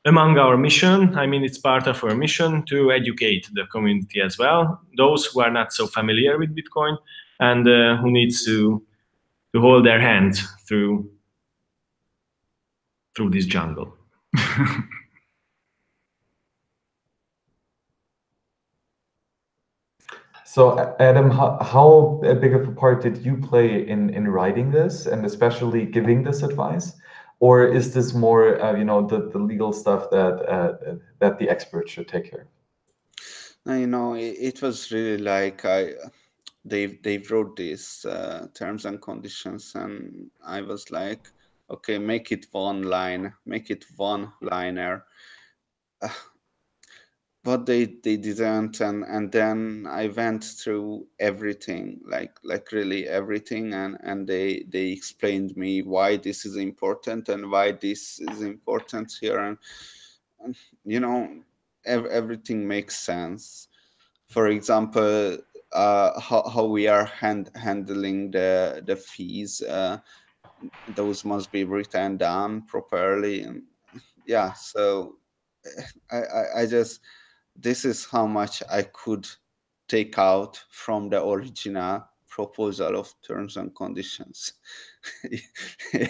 among our mission. I mean, it's part of our mission to educate the community as well, those who are not so familiar with Bitcoin and who needs to hold their hands through this jungle. So, Adam, how big of a part did you play in writing this, and especially giving this advice? Or is this more, the legal stuff that the experts should take care of? It was really like they wrote these terms and conditions, and I was like, okay, make it one line, make it one liner. But they didn't, and then I went through everything, like really everything, and they explained me why this is important and why this is important here, and you know, everything makes sense. For example, how we are handling the fees, those must be written down properly, and yeah, so I just, this is how much I could take out from the original proposal of terms and conditions.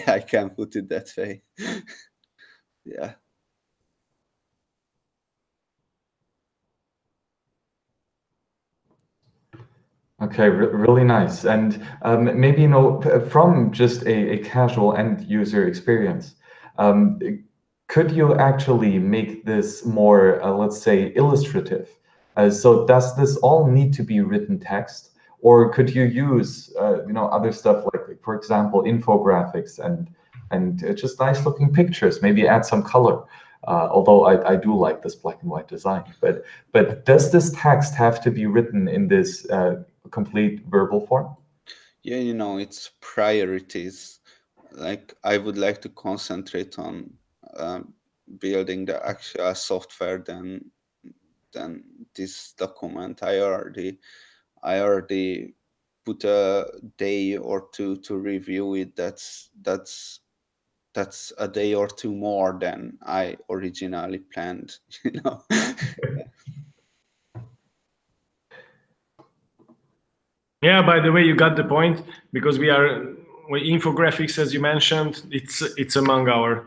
I can put it that way. Yeah. Okay, really nice. And maybe, you know, from just a casual end user experience, could you actually make this more, let's say, illustrative? So does this all need to be written text, or could you use, you know, other stuff like, for example, infographics and just nice looking pictures? Maybe add some color. Although I do like this black and white design, but does this text have to be written in this complete verbal form? Yeah, you know, it's priorities. Like, I would like to concentrate on building the actual software than this document. I already put a day or two to review it. That's a day or two more than I originally planned, you know. Yeah, by the way, you got the point, because infographics, as you mentioned, it's among our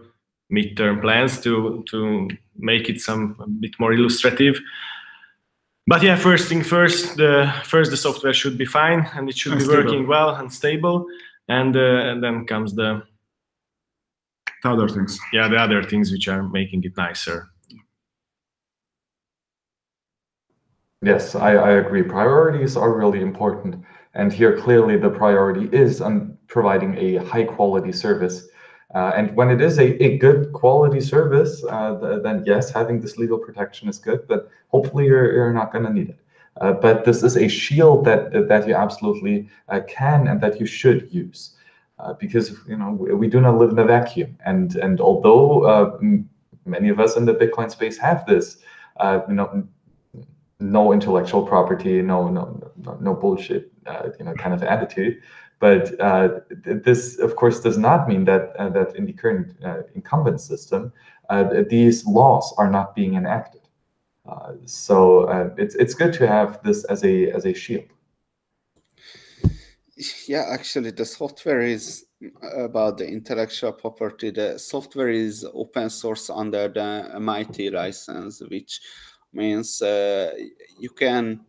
midterm plans to make it a bit more illustrative. But yeah, first thing first, the software should be fine, and it should be working well and stable, and then comes the other things. Yeah, the other things which are making it nicer. Yes, I agree. Priorities are really important. And here, clearly, the priority is on providing a high quality service. And when it is a good quality service, then yes, having this legal protection is good, but hopefully you're not going to need it. But this is a shield that you absolutely can and that you should use. Because, you know, we do not live in a vacuum. And although many of us in the Bitcoin space have this, you know, no intellectual property, no bullshit, you know, kind of attitude. But this, of course, does not mean that that in the current incumbent system, these laws are not being enacted. So it's good to have this as a shield. Yeah, actually, the software is about the intellectual property. The software is open source under the MIT license, which means you can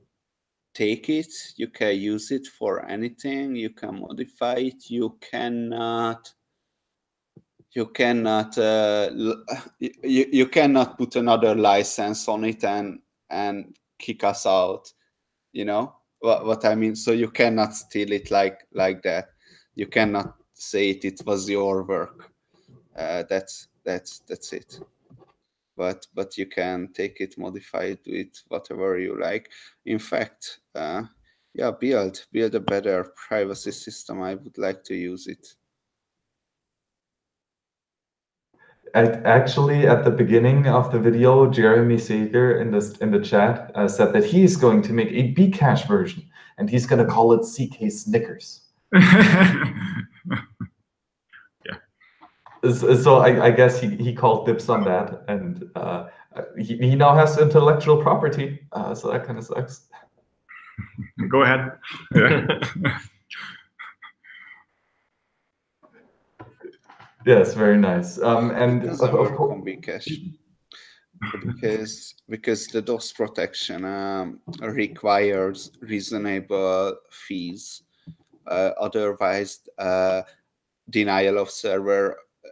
take it, you can use it for anything, you can modify it, you cannot you cannot put another license on it and kick us out, you know what I mean. So you cannot steal it like that. You cannot say it was your work. That's it. But you can take it, modify it, do it whatever you like. In fact, yeah, build a better privacy system. I would like to use it. Actually, at the beginning of the video, Jeremy Sager in the chat said that he's going to make a Bcash version, and he's going to call it zkSnacks. Yeah. So I guess he called dibs on that, and he now has intellectual property, so that kind of sucks. Go ahead. Yeah. Yes, very nice. And it doesn't work on Bcash because the DOS protection requires reasonable fees. Otherwise, denial of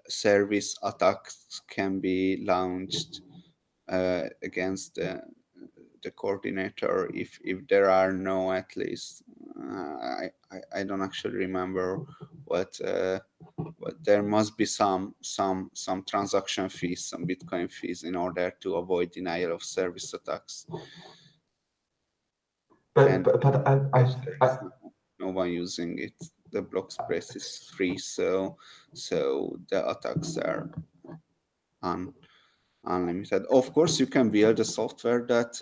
service attacks can be launched against the coordinator if there are no, at least I don't actually remember what but there must be some transaction fees, some Bitcoin fees, in order to avoid denial of service attacks. But no one using it. The block space is free, so the attacks are unlimited. Of course, you can build a software that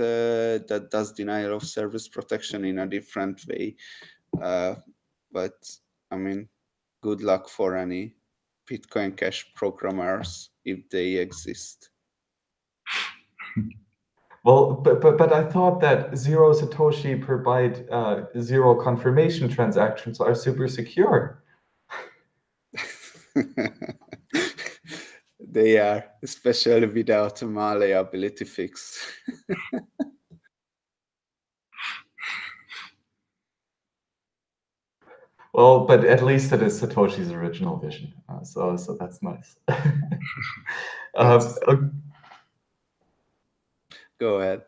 that does denial of service protection in a different way, but I mean, good luck for any Bitcoin Cash programmers if they exist. Well, but I thought that 0 Satoshi per byte, 0 confirmation transactions are super secure. They are, especially without a malleability fix. Well, but at least it is Satoshi's original vision, so that's nice. Go ahead.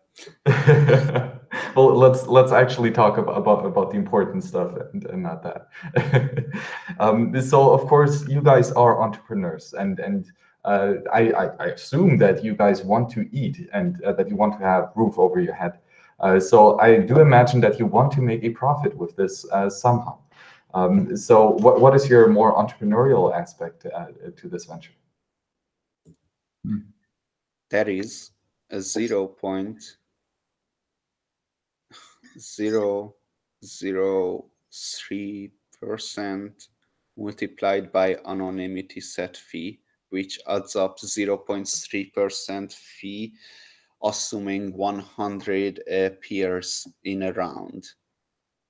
Well, let's actually talk about the important stuff and not that. So of course you guys are entrepreneurs, and I assume that you guys want to eat and that you want to have roof over your head. So I do imagine that you want to make a profit with this somehow. So what is your more entrepreneurial aspect to this venture? That is a 0.003% multiplied by anonymity set fee, which adds up to 0.3% fee, assuming 100 peers in a round,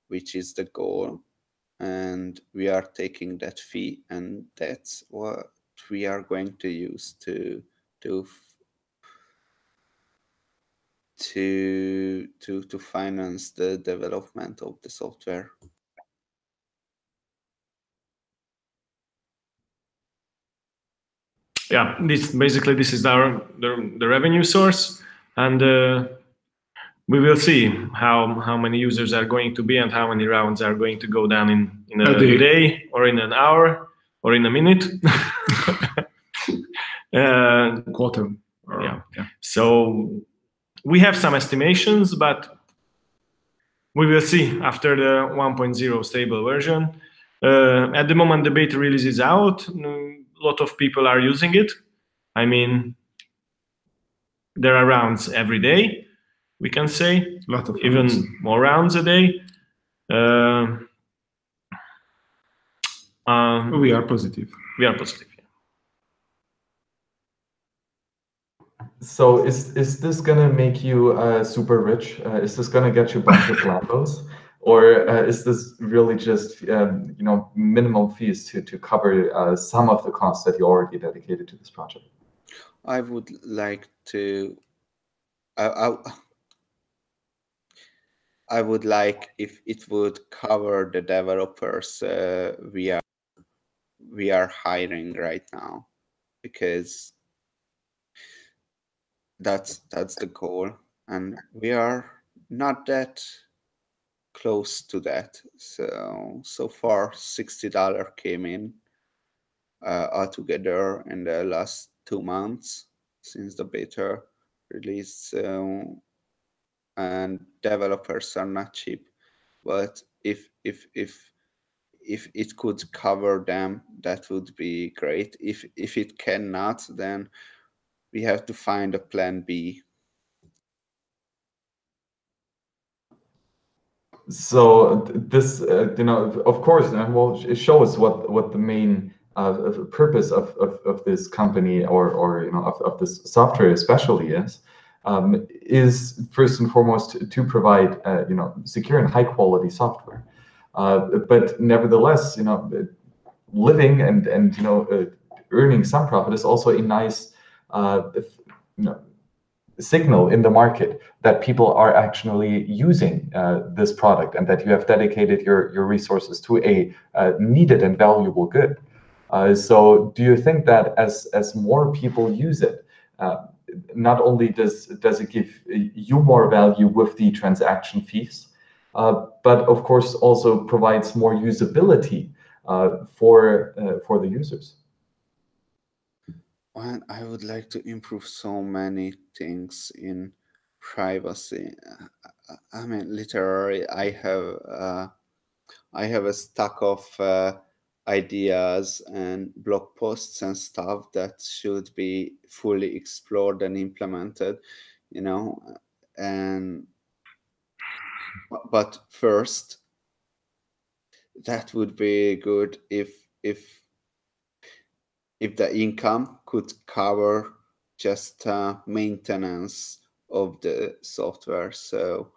which is the goal. And we are taking that fee, and that's what we are going to use to finance the development of the software. Yeah, this is the revenue source, and we will see how many users are going to be and how many rounds are going to go down in a day or in an hour or in a minute. Quarter. Yeah. So we have some estimations, but we will see after the 1.0 stable version. At the moment, the beta release is out. A lot of people are using it. I mean, there are rounds every day, we can say. A lot of even rounds. More rounds a day. We are positive. We are positive. So is this gonna make you super rich? Is this gonna get you a bunch of Lambos, or is this really just minimum fees to cover some of the costs that you already dedicated to this project? I would like to. I would like if it would cover the developers we are hiring right now, because that's the goal, and we are not that close to that. So far $60 came in altogether in the last 2 months since the beta release, and developers are not cheap, but if it could cover them, that would be great. If it cannot, then we have to find a plan B. So this, of course, well, it shows what the main purpose of this company or of this software especially is first and foremost to provide secure and high quality software. But nevertheless, living and earning some profit is also a nice signal in the market that people are actually using this product, and that you have dedicated your resources to a needed and valuable good. So do you think that as more people use it, not only does it give you more value with the transaction fees, but of course also provides more usability for the users? Well, I would like to improve so many things in privacy. I mean, literally, I have a stack of ideas and blog posts and stuff that should be fully explored and implemented, you know. And but first, that would be good if the income could cover just maintenance of the software. So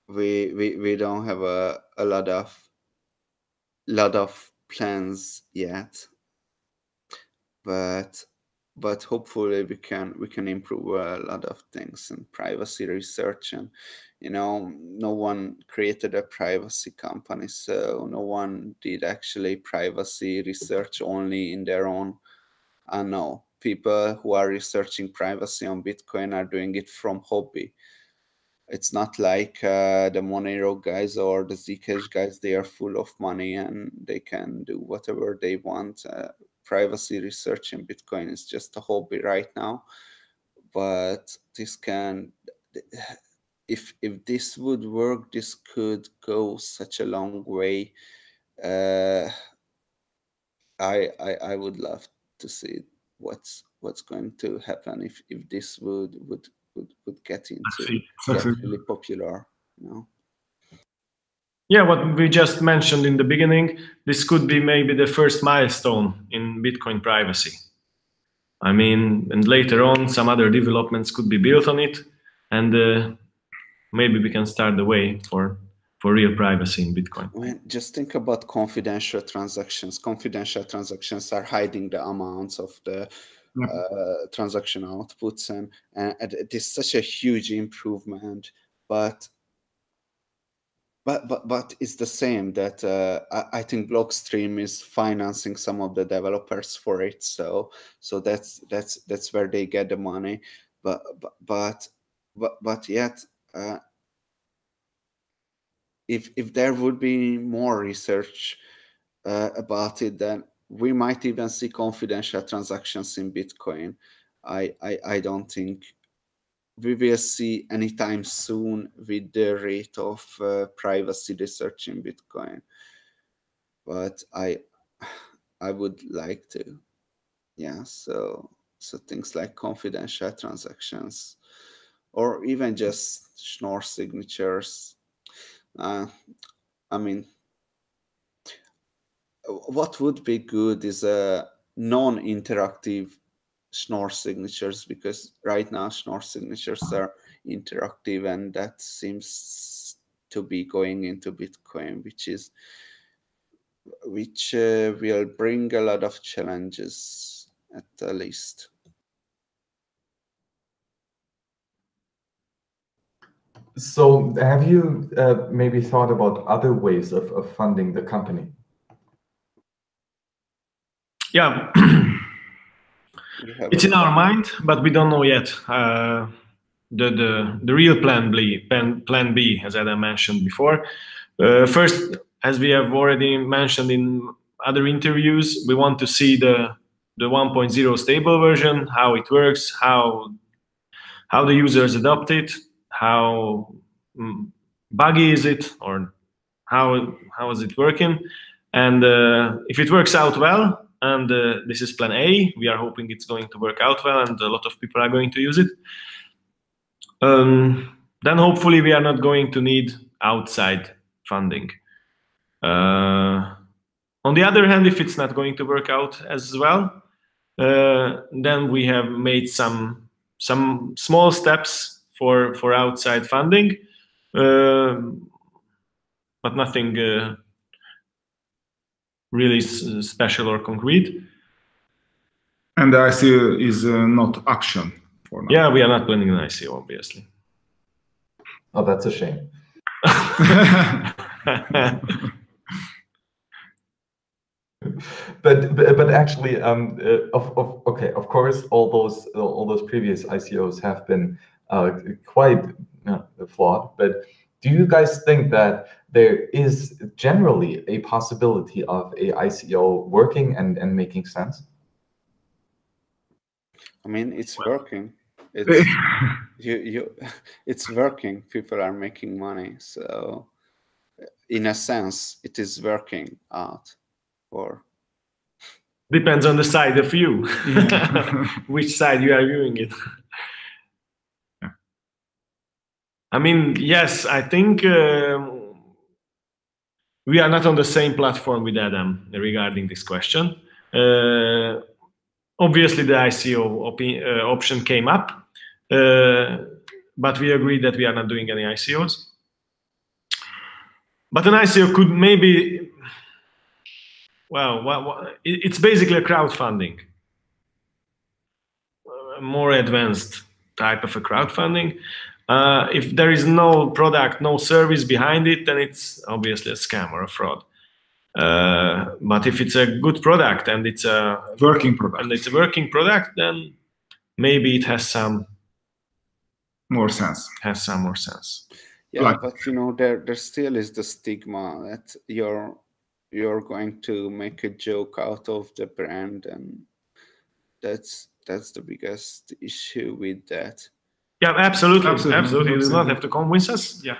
we don't have a lot of plans yet, but hopefully we can improve a lot of things in privacy research. And no one created a privacy company, so no one did actually privacy research only in their own. No, people who are researching privacy on Bitcoin are doing it from hobby. It's not like the Monero guys or the zkSnacks guys. They are full of money and they can do whatever they want. Privacy research in Bitcoin is just a hobby right now. But this can, if this would work, this could go such a long way. I would love to see what's going to happen if this would get into get really popular, Yeah, what we just mentioned in the beginning, this could be maybe the first milestone in Bitcoin privacy. I mean, and later on, some other developments could be built on it, and maybe we can start the way for real privacy in Bitcoin. I mean, just think about confidential transactions. Confidential transactions are hiding the amounts of the transaction outputs, and it is such a huge improvement. But it's the same that I think Blockstream is financing some of the developers for it. So that's where they get the money. But yet. If there would be more research about it, then we might even see confidential transactions in Bitcoin. I don't think we will see anytime soon with the rate of privacy research in Bitcoin. But I would like to, yeah. So things like confidential transactions, or even just Schnorr signatures. I mean, what would be good is a non-interactive Schnorr signatures, because right now Schnorr signatures are interactive, and that seems to be going into Bitcoin, which will bring a lot of challenges at the least. So have you maybe thought about other ways of funding the company? Yeah, it's in our mind, but we don't know yet. The real plan B, as Adam mentioned before. First, as we have already mentioned in other interviews, we want to see the 1.0 stable version, how it works, how the users adopt it, how buggy is it, or how is it working. And if it works out well, and this is plan A, we are hoping it's going to work out well and a lot of people are going to use it, then hopefully we are not going to need outside funding. On the other hand, if it's not going to work out as well, then we have made some small steps for outside funding, but nothing really special or concrete. And the ICO is not action for now. Yeah, we are not planning an ICO, obviously. Oh, that's a shame. but actually, okay, of course, all those previous ICOs have been quite flawed. But do you guys think that there is generally a possibility of a ICO working and making sense? I mean, it's working. It's it's working. People are making money, so in a sense, it is working out. Or depends on the side of view, which side you are viewing it. I mean, yes, I think we are not on the same platform with Adam regarding this question. Obviously, the ICO option came up, but we agreed that we are not doing any ICOs. But an ICO could maybe, well, it's basically a crowdfunding, a more advanced type of a crowdfunding. If there is no product, no service behind it, then it's obviously a scam or a fraud. But if it's a good product and it's a working product, then maybe it has some more sense. Yeah, Like, but you know, there still is the stigma that you're going to make a joke out of the brand, and that's the biggest issue with that. Yeah, absolutely. You do not have to convince us. Yeah.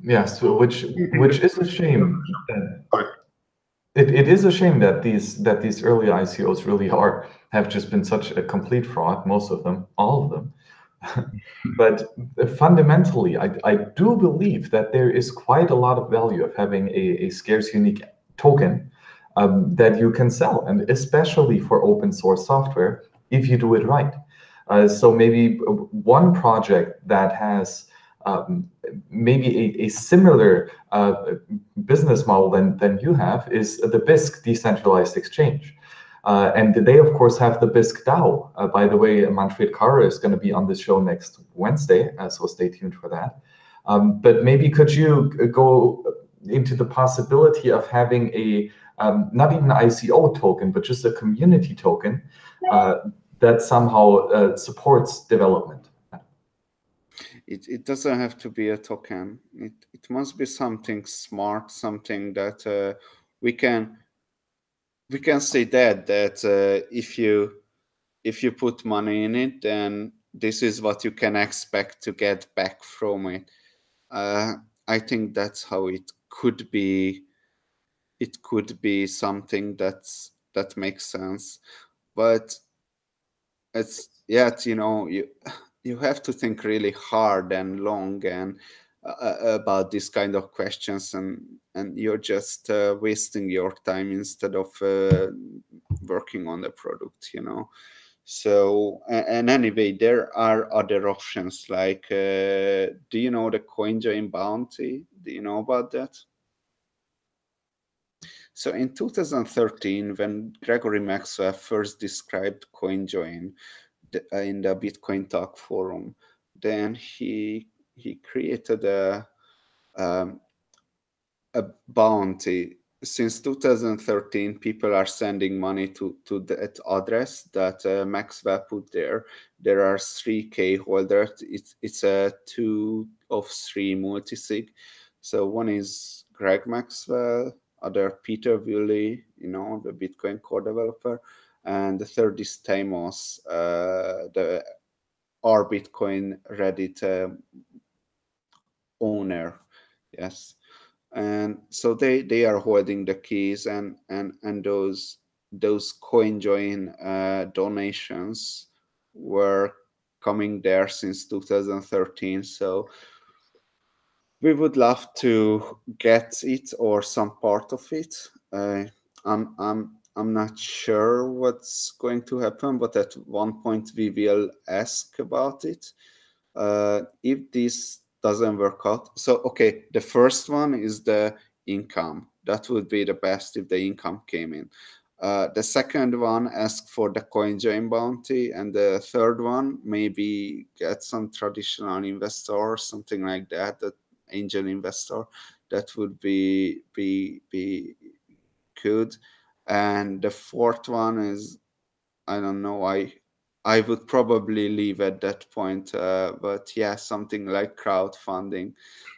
Yes, which is a shame. It is a shame that these early ICOs really have just been such a complete fraud, most of them, all of them. But fundamentally, I do believe that there is quite a lot of value of having a scarce unique token that you can sell, and especially for open source software, if you do it right. So maybe one project that has maybe a similar business model than you have is the Bisq decentralized exchange. And they, of course, have the Bisq DAO. By the way, Manfred Karre is going to be on the show next Wednesday, so stay tuned for that. But maybe could you go into the possibility of having a, not even an ICO token, but just a community token that somehow supports development? It doesn't have to be a token. It must be something smart, something that we can say that if you put money in it, then this is what you can expect to get back from it. I think that's how it could be. It could be something that makes sense, but it's yet, you know, you have to think really hard and long and about this kind of questions, and you're just wasting your time instead of working on the product, you know. So, and anyway, there are other options like, do you know the CoinJoin bounty? Do you know about that? So in 2013, when Gregory Maxwell first described CoinJoin in the Bitcoin Talk forum, then he created a bounty. Since 2013, people are sending money to that address that Maxwell put there. There are 3K holders. It's a 2 of 3 multisig. So one is Greg Maxwell, other Peter Woolley, you know, the Bitcoin core developer, and the third is Tamos, the r/Bitcoin Reddit owner. Yes. And so they are holding the keys, and those CoinJoin donations were coming there since 2013. So we would love to get it or some part of it. I'm not sure what's going to happen, but at one point we will ask about it. If this doesn't work out, so okay, the first one is the income. That would be the best if the income came in. The second one, ask for the CoinJoin bounty, and the third one, maybe get some traditional investor or something like that, that angel investor. That would be good. And the fourth one is, I don't know, I would probably leave at that point. But yeah, something like crowdfunding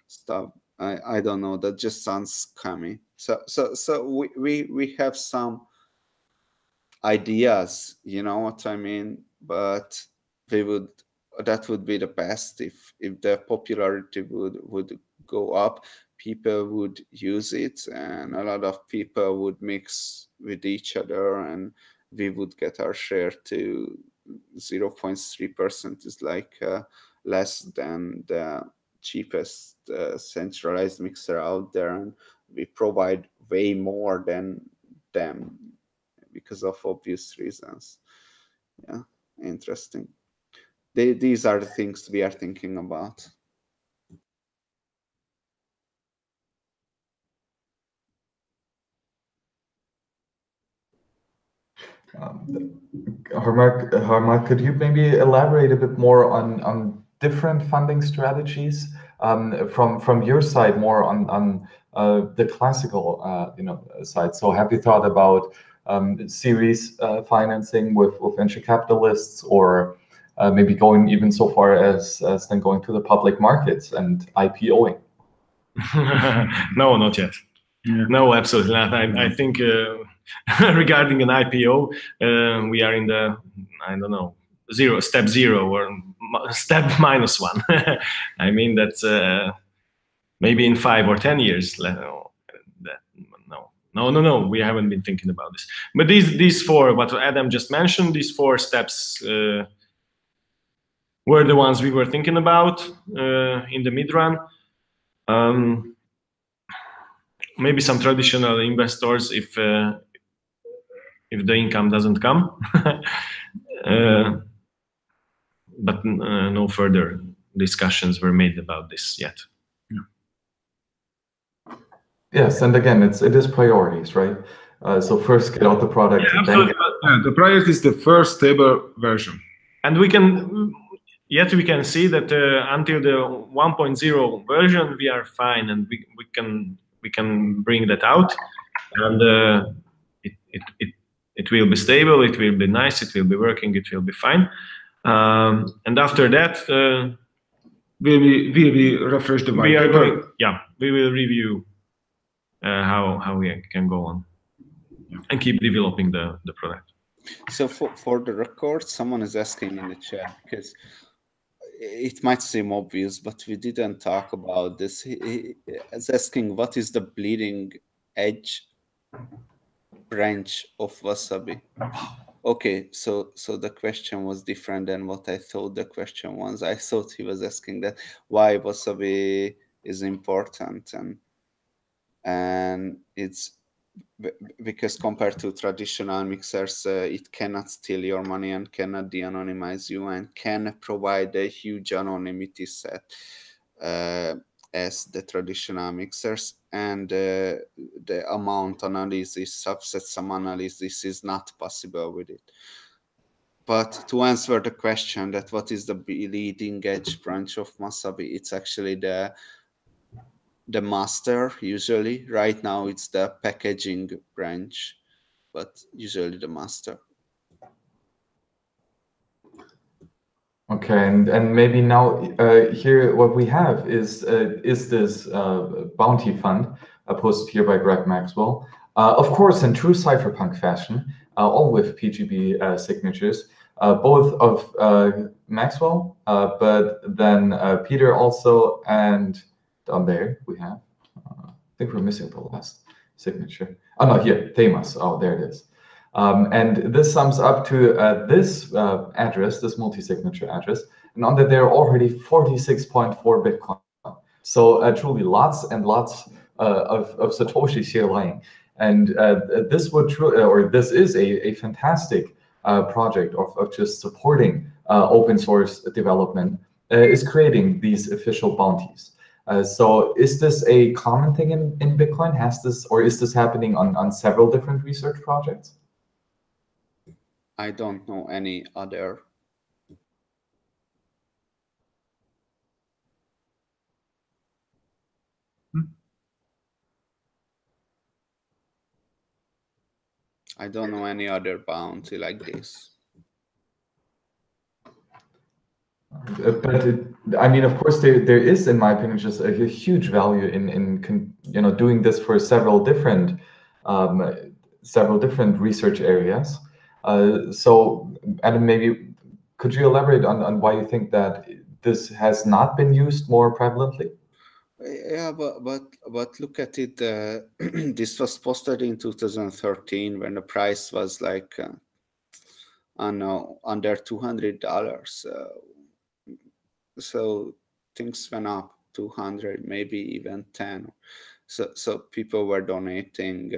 stuff. I don't know. That just sounds scummy. So we have some ideas, you know what I mean? But that would be the best if the popularity would go up, people would use it, and a lot of people would mix with each other, and we would get our share to 0.3% is like less than the cheapest centralized mixer out there, and we provide way more than them because of obvious reasons. Yeah, interesting. These are the things we are thinking about. Harmak, could you maybe elaborate a bit more on different funding strategies from your side, more on the classical side? So have you thought about series financing with venture capitalists, or maybe going even so far as then going to the public markets and IPOing? No, not yet. Yeah. No, absolutely not. I think regarding an IPO, we are in the, I don't know, step zero or step -1. I mean, that's maybe in 5 or 10 years. No, we haven't been thinking about this. But these four, what Adam just mentioned, these 4 steps were the ones we were thinking about in the mid-run. Maybe some traditional investors if the income doesn't come, but no further discussions were made about this yet. Yes, and again, it is priorities, right? So first get out the product. Yeah, then absolutely. The priority is the first stable version. And we can see that until the 1.0 version, we are fine, and we can bring that out, and it will be stable, it will be nice, it will be working, it will be fine. And after that, we will refresh the white paper. We will review how we can go on and keep developing the product. So for the record, someone is asking in the chat, because it might seem obvious, but we didn't talk about this. He is asking, what is the bleeding edge branch of Wasabi? Okay, so the question was different than what I thought the question was. I thought he was asking that why Wasabi is important, and it's because compared to traditional mixers, it cannot steal your money and cannot de-anonymize you, and can provide a huge anonymity set as the traditional mixers. And the amount analysis, subset sum analysis is not possible with it. But to answer the question that what is the leading edge branch of Wasabi, it's actually the master. Usually right now it's the packaging branch, but usually the master. Okay, and maybe now here what we have is this bounty fund posted here by Greg Maxwell. Of course, in true cypherpunk fashion, all with PGB signatures, both of Maxwell, but then Peter also, and down there we have, I think we're missing the last signature. Oh no, here, Themas. Oh, there it is. And this sums up to this address, this multi-signature address, and on that there are already 46.4 Bitcoin. So truly lots and lots of Satoshis here lying. And this would truly, or this is a fantastic project of just supporting open source development, is creating these official bounties. So is this a common thing in Bitcoin? Has this, or is this happening on several different research projects? I don't know any other. I don't know any other bounty like this. But I mean, of course, there is, in my opinion, just a huge value in doing this for um, several different research areas. So, Adam, maybe could you elaborate on why you think that this has not been used more prevalently? Yeah, but look at it. This was posted in 2013 when the price was like under $200. So things went up 200, maybe even 10. So people were donating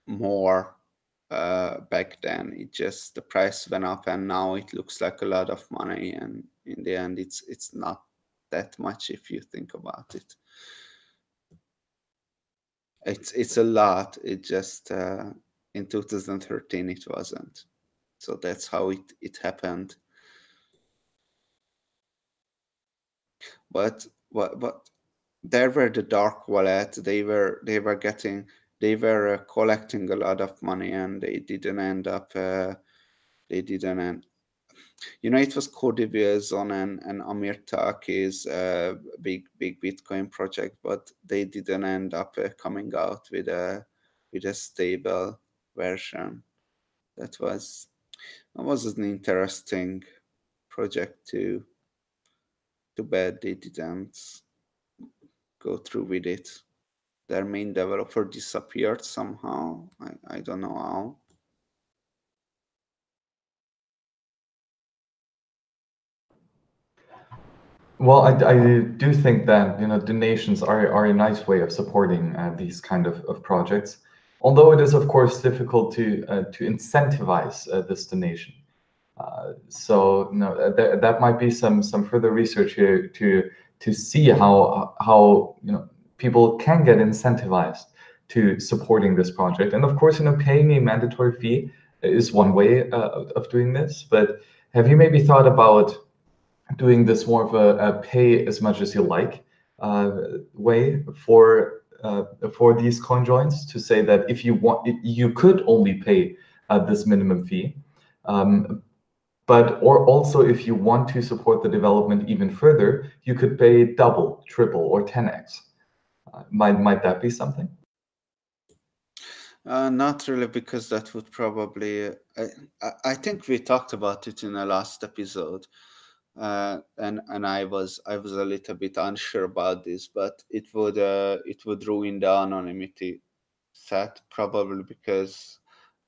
more back then. It just the price went up, and now it looks like a lot of money. And in the end, it's not that much if you think about it. It's a lot. It just in 2013 it wasn't. So that's how it happened. But there were the dark wallet. They were collecting a lot of money, and they didn't end up. They didn't end. It was Codivizon and Amir Taki's big Bitcoin project, but they didn't end up coming out with a stable version. That was an interesting project too. Too bad they didn't go through with it. Their main developer disappeared somehow. I don't know how. Well, I do think that donations are a nice way of supporting these kind of projects, although it is of course difficult to incentivize this donation. So that might be some further research here to see how people can get incentivized to supporting this project. And of course, paying a mandatory fee is one way of doing this. But have you maybe thought about doing this more of a pay as much as you like way for these coin joins, to say that if you want, you could only pay this minimum fee, or also if you want to support the development even further, you could pay double, triple, or 10x. Might that be something? Not really, because that would probably. I think we talked about it in the last episode. And I was a little bit unsure about this, but it would ruin the anonymity set, probably, because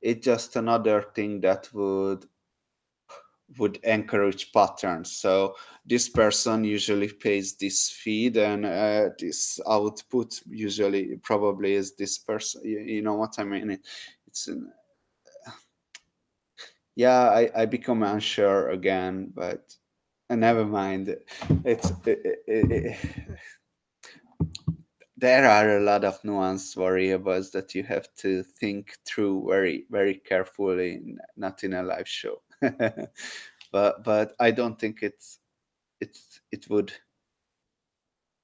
it's just another thing that would encourage patterns. So this person usually pays this fee, and this output usually probably is this person. You know what I mean? Yeah, I become unsure again, but never mind. There are a lot of nuanced variables that you have to think through very, very carefully, not in a live show. but I don't think it would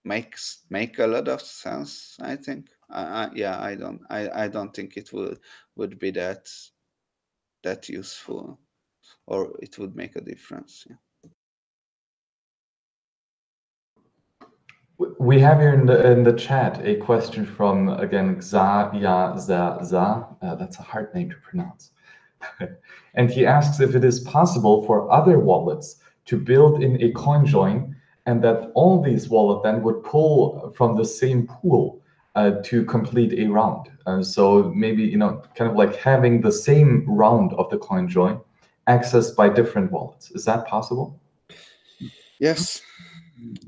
make a lot of sense. I think. I don't think it would be that useful, or it would make a difference. Yeah. We have here in the chat a question from, again, Za. That's a hard name to pronounce. And he asks if it is possible for other wallets to build in a coin join, and that all these wallets then would pull from the same pool to complete a round. So maybe, kind of like having the same round of the coin join accessed by different wallets. Is that possible? Yes,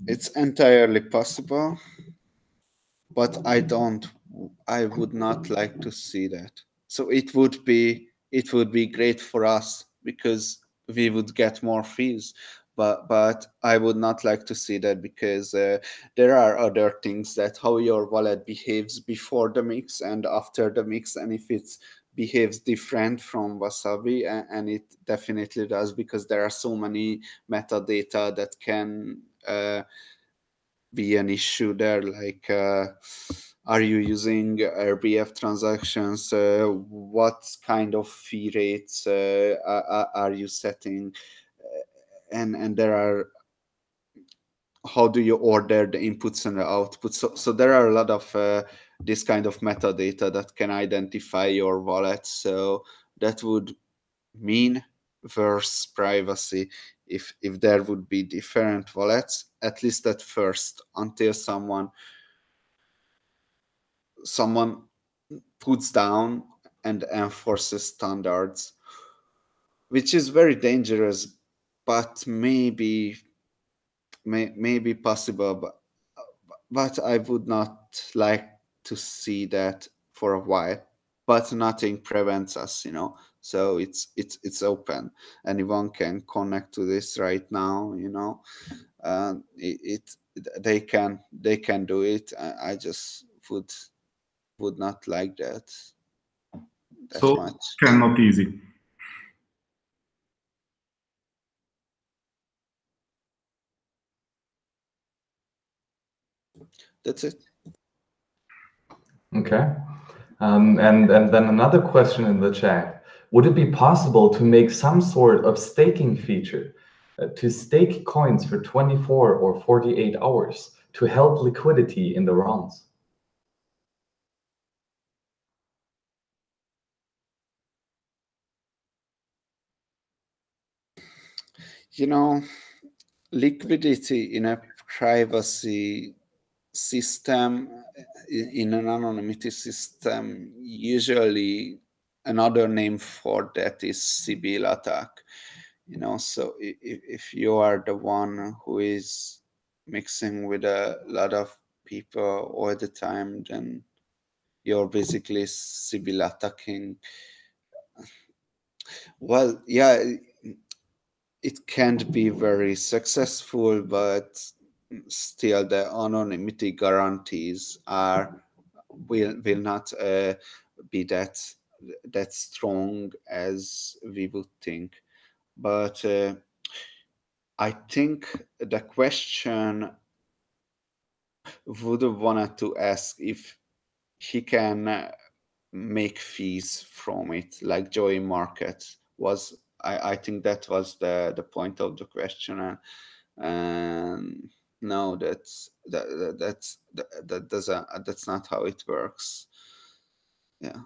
it's entirely possible, but I would not like to see that. So it would be great for us because we would get more fees, but I would not like to see that, because there are other things, that how your wallet behaves before the mix and after the mix, and if it behaves different from Wasabi, and it definitely does, because there are so many metadata that can be an issue there, like are you using RBF transactions, what kind of fee rates are you setting, and there are, how do you order the inputs and the outputs? So there are a lot of this kind of metadata that can identify your wallet. So that would mean worse privacy if there would be different wallets, at least at first, until someone puts down and enforces standards, which is very dangerous, but maybe possible. But I would not like to see that for a while. But nothing prevents us, So it's open. Anyone can connect to this right now, they can do it. I just would not like that So much. cannot easy. That's it. Okay. And then another question in the chat. Would it be possible to make some sort of staking feature to stake coins for 24 or 48 hours to help liquidity in the rounds? Liquidity in a privacy system, in an anonymity system, usually another name for that is Sibyl attack. So if you are the one who is mixing with a lot of people all the time, then you're basically Sibyl attacking. Well, yeah, it can't be very successful, but still the anonymity guarantees will not be that strong as we would think. But I think the question would have wanted to ask if he can make fees from it, like join markets was. I think that was the point of the question, and no, that's not how it works. Yeah.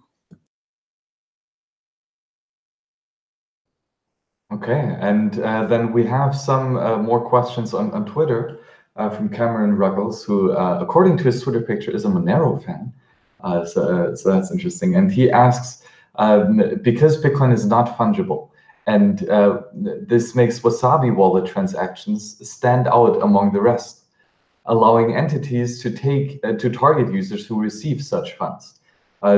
Okay, and then we have some more questions on Twitter from Cameron Ruggles, who, according to his Twitter picture, is a Monero fan. So that's interesting. And he asks, because Bitcoin is not fungible, and this makes Wasabi wallet transactions stand out among the rest, allowing entities to target users who receive such funds.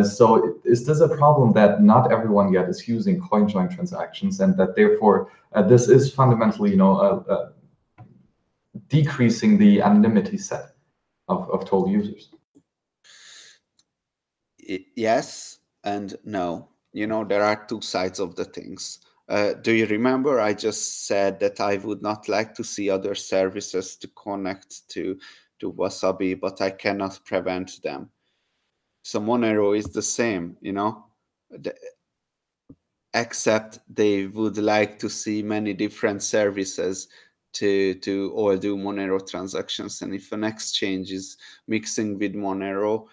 So is this a problem that not everyone yet is using CoinJoin transactions, and that therefore this is fundamentally, decreasing the anonymity set of total users? Yes and no. There are two sides of the things. Do you remember I just said that I would not like to see other services to connect to Wasabi, but I cannot prevent them. So Monero is the same, except they would like to see many different services to all do Monero transactions. And if an exchange is mixing with Monero,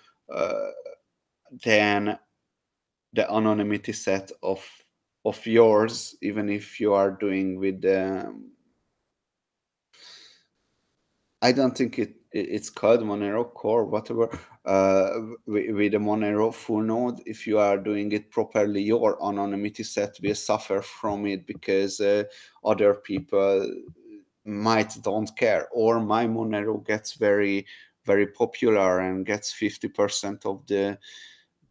then the anonymity set of yours, even if you are doing with I don't think it's called Monero Core, whatever, with a Monero full node, if you are doing it properly, your anonymity set will suffer from it, because other people might don't care, or my Monero gets very, very popular and gets 50% of the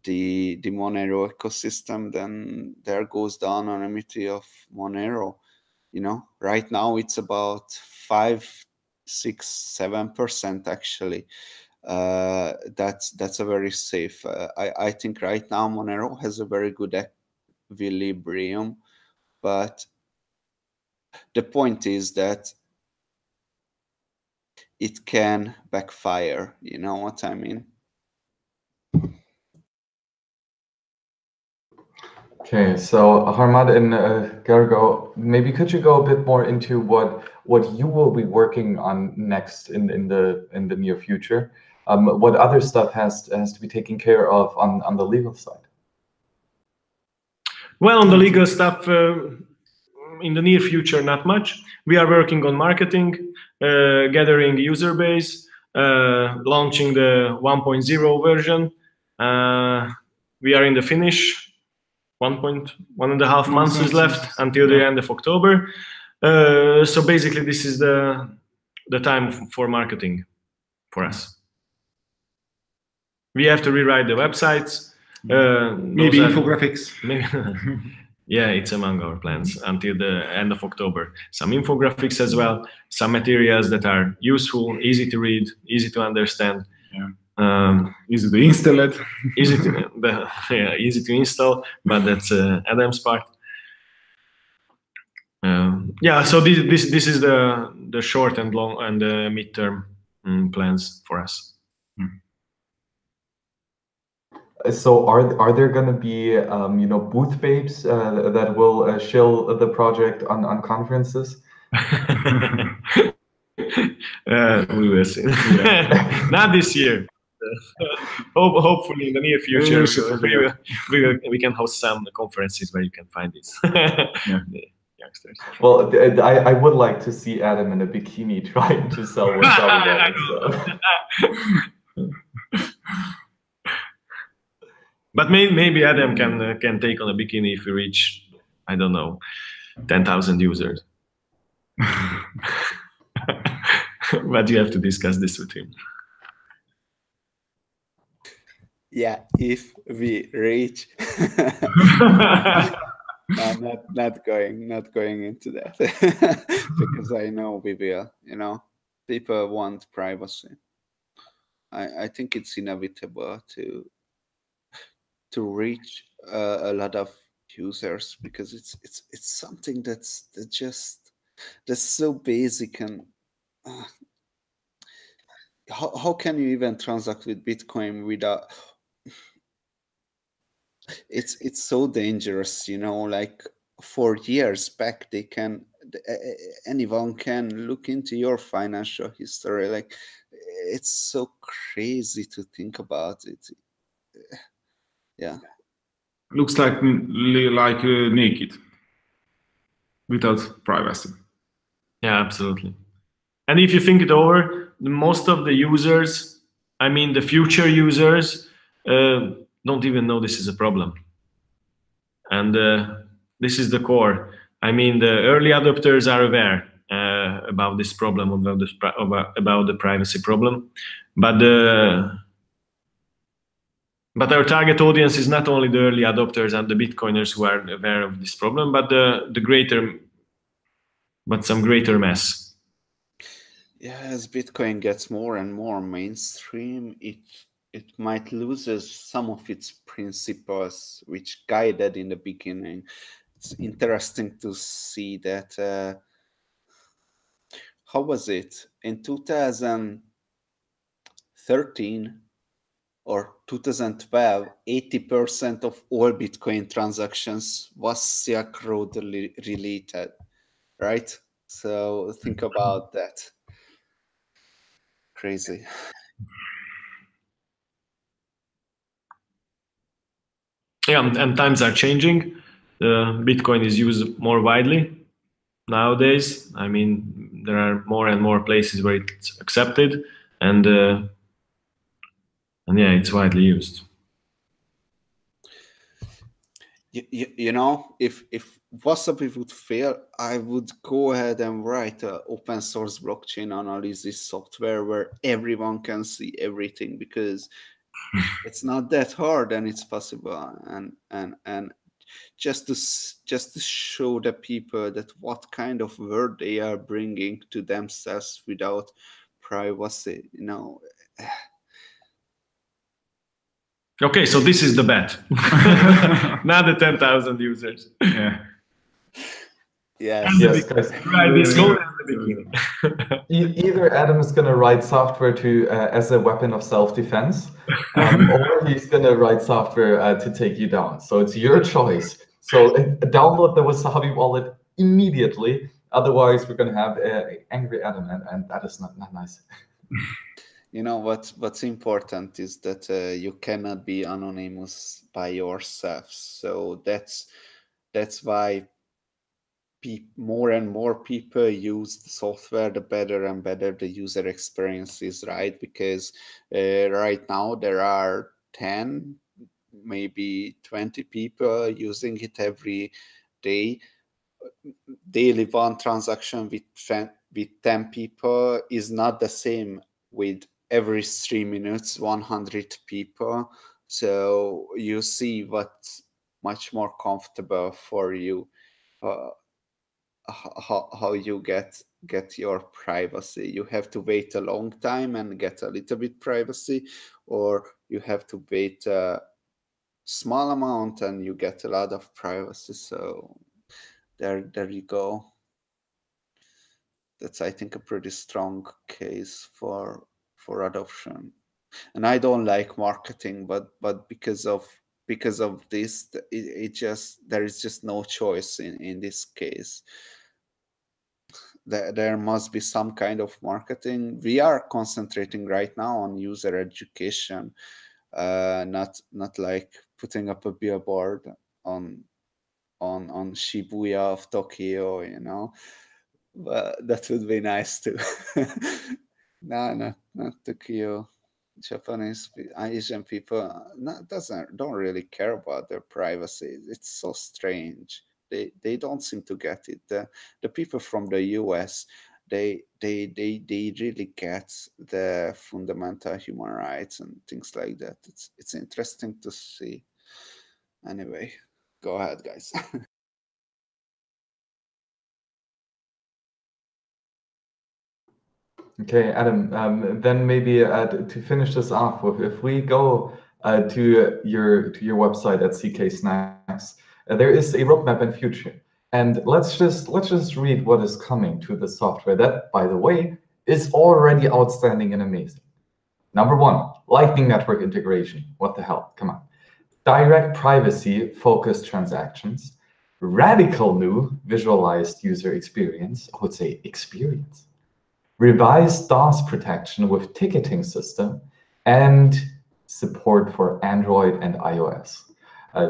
Monero ecosystem, then there goes the anonymity of Monero. Right now it's about 5, 6, 7% actually. That's a very safe. I think right now Monero has a very good equilibrium, but the point is that it can backfire. You know what I mean? Okay, so Harmad and Gergo, maybe could you go a bit more into what you will be working on next in the near future? What other stuff has to be taken care of on the legal side? Well, on the legal stuff, in the near future, not much. We are working on marketing, gathering user base, launching the 1.0 version. We are in the finish. 1.5 months is left until the end of October. So basically, this is the time for marketing for us. We have to rewrite the websites. Maybe infographics. Maybe, yeah, it's among our plans until the end of October. Some infographics as well, some materials that are useful, easy to read, easy to understand. Yeah. Easy to install it. Easy to install, but that's Adam's part. Yeah, so this is the short and long and the midterm plans for us. So are there going to be booth babes that will shill the project on conferences? We will see. Yeah. Not this year. Hopefully in the near future we can host some conferences where you can find this. Yeah. Youngsters. Well, I would like to see Adam in a bikini trying to sell Wasabi. But maybe Adam can take on a bikini if we reach, I don't know, 10,000 users. But you have to discuss this with him. Yeah, if we reach. Not going into that because I know we will. People want privacy. I think it's inevitable to reach a lot of users because it's something that's so basic. And how can you even transact with Bitcoin without? It's so dangerous, like 4 years back anyone can look into your financial history. Like, it's so crazy to think about it. Yeah, looks like naked without privacy. Yeah, absolutely. And if you think it over, most of the users, I mean the future users, don't even know this is a problem. And this is the core. I mean, the early adopters are aware about this problem, about the privacy problem. But our target audience is not only the early adopters and the Bitcoiners who are aware of this problem, but some greater mass. Yeah, as Bitcoin gets more and more mainstream, it might lose some of its principles which guided in the beginning. It's interesting to see that. How was it in 2013 or 2012? 80% of all Bitcoin transactions was Silk Road related, right? So think about that. Crazy. Yeah, and times are changing. Bitcoin is used more widely nowadays. I mean, there are more and more places where it's accepted, and yeah, it's widely used. If Wasabi would fail, I would go ahead and write an open source blockchain analysis software where everyone can see everything, because it's not that hard and it's possible. And just to show the people that what kind of world they are bringing to themselves without privacy, Okay, so this is the bet. Not the 10,000 users. Yeah. Yes. Right, this goal at the beginning. Either Adam is going to write software as a weapon of self-defense, or he's going to write software to take you down. So it's your choice. So download the Wasabi wallet immediately. Otherwise, we're going to have angry Adam, and that is not nice. You know what's important is that you cannot be anonymous by yourself. So that's why more and more people use the software, the better and better the user experience is, right? Because right now there are 10, maybe 20 people using it every day. Daily one transaction with 10 people is not the same with every 3 minutes 100 people. So you see what's much more comfortable for you, how you get your privacy. You have to wait a long time and get a little bit privacy, or you have to wait a small amount and you get a lot of privacy. So there you go. That's, I think, a pretty strong case for adoption. And I don't like marketing, but because of this, it just, there is just no choice in this case. There must be some kind of marketing. We are concentrating right now on user education, not like putting up a billboard on Shibuya of Tokyo, you know. But that would be nice too. No, not Tokyo. Japanese, Asian people don't really care about their privacy. It's so strange. They don't seem to get it. The people from the US, they really get the fundamental human rights and things like that. It's interesting to see. Anyway, go ahead, guys. Okay, Adam. Then maybe to finish this off, if we go to your website at zkSnacks, there is a roadmap and future, and let's just read what is coming to the software. That, by the way, is already outstanding and amazing. Number one, Lightning Network integration. What the hell? Come on. Direct privacy-focused transactions, radical new visualized user experience. I would say experience. Revised DOS protection with ticketing system, and support for Android and iOS.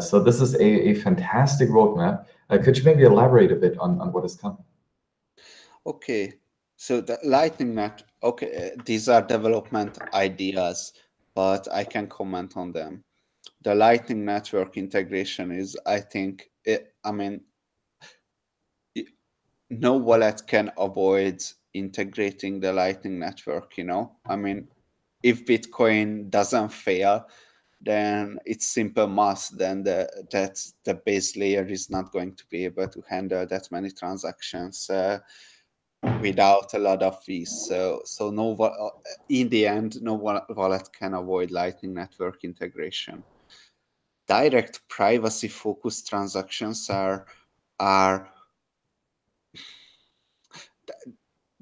So this is a fantastic roadmap. Could you maybe elaborate a bit on what is coming? Okay, so the Lightning Network, okay, these are development ideas, but I can comment on them. The Lightning Network integration is, I think, no wallet can avoid integrating the Lightning Network, you know? I mean, if Bitcoin doesn't fail, then it's simple must, then the base layer is not going to be able to handle that many transactions without a lot of fees. So no, in the end, no wallet can avoid Lightning Network integration. Direct privacy-focused transactions are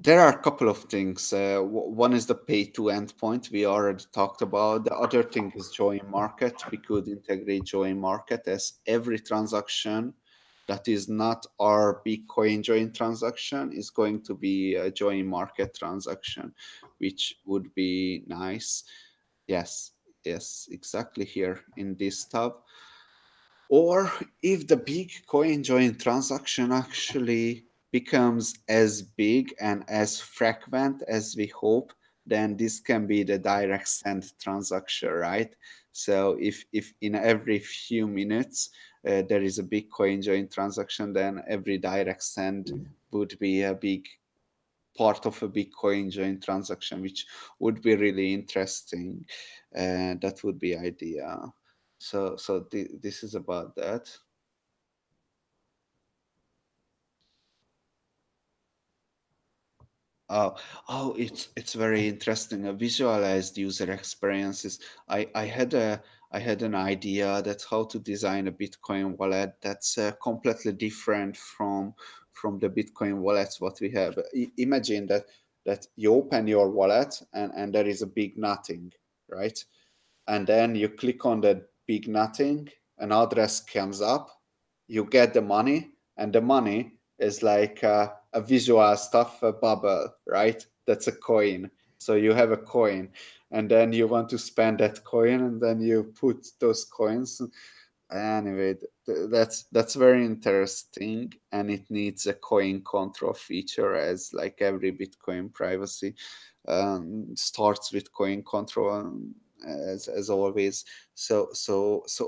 there are a couple of things. One is the pay-to endpoint we already talked about. The other thing is join market. We could integrate join market, as every transaction that is not our Bitcoin join transaction is going to be a join market transaction, which would be nice. Yes, exactly here in this tab. Or if the Bitcoin join transaction actually becomes as big and as frequent as we hope, then this can be the direct send transaction, right? So if in every few minutes there is a Bitcoin join transaction, then every direct send would be a big part of a Bitcoin join transaction, which would be really interesting. That would be idea. So this is about that. Oh, it's very interesting. A visualized user experiences. I had an idea that's how to design a Bitcoin wallet that's completely different from the Bitcoin wallets what we have. Imagine that you open your wallet and there is a big nothing, right? And then you click on that big nothing, an address comes up. you get the money, and the money is like a visual stuff, a bubble, right? That's a coin. So you have a coin, and then you want to spend that coin, and then you put those coins. Anyway, that's very interesting, and it needs a coin control feature, as like every Bitcoin privacy starts with coin control, as always. So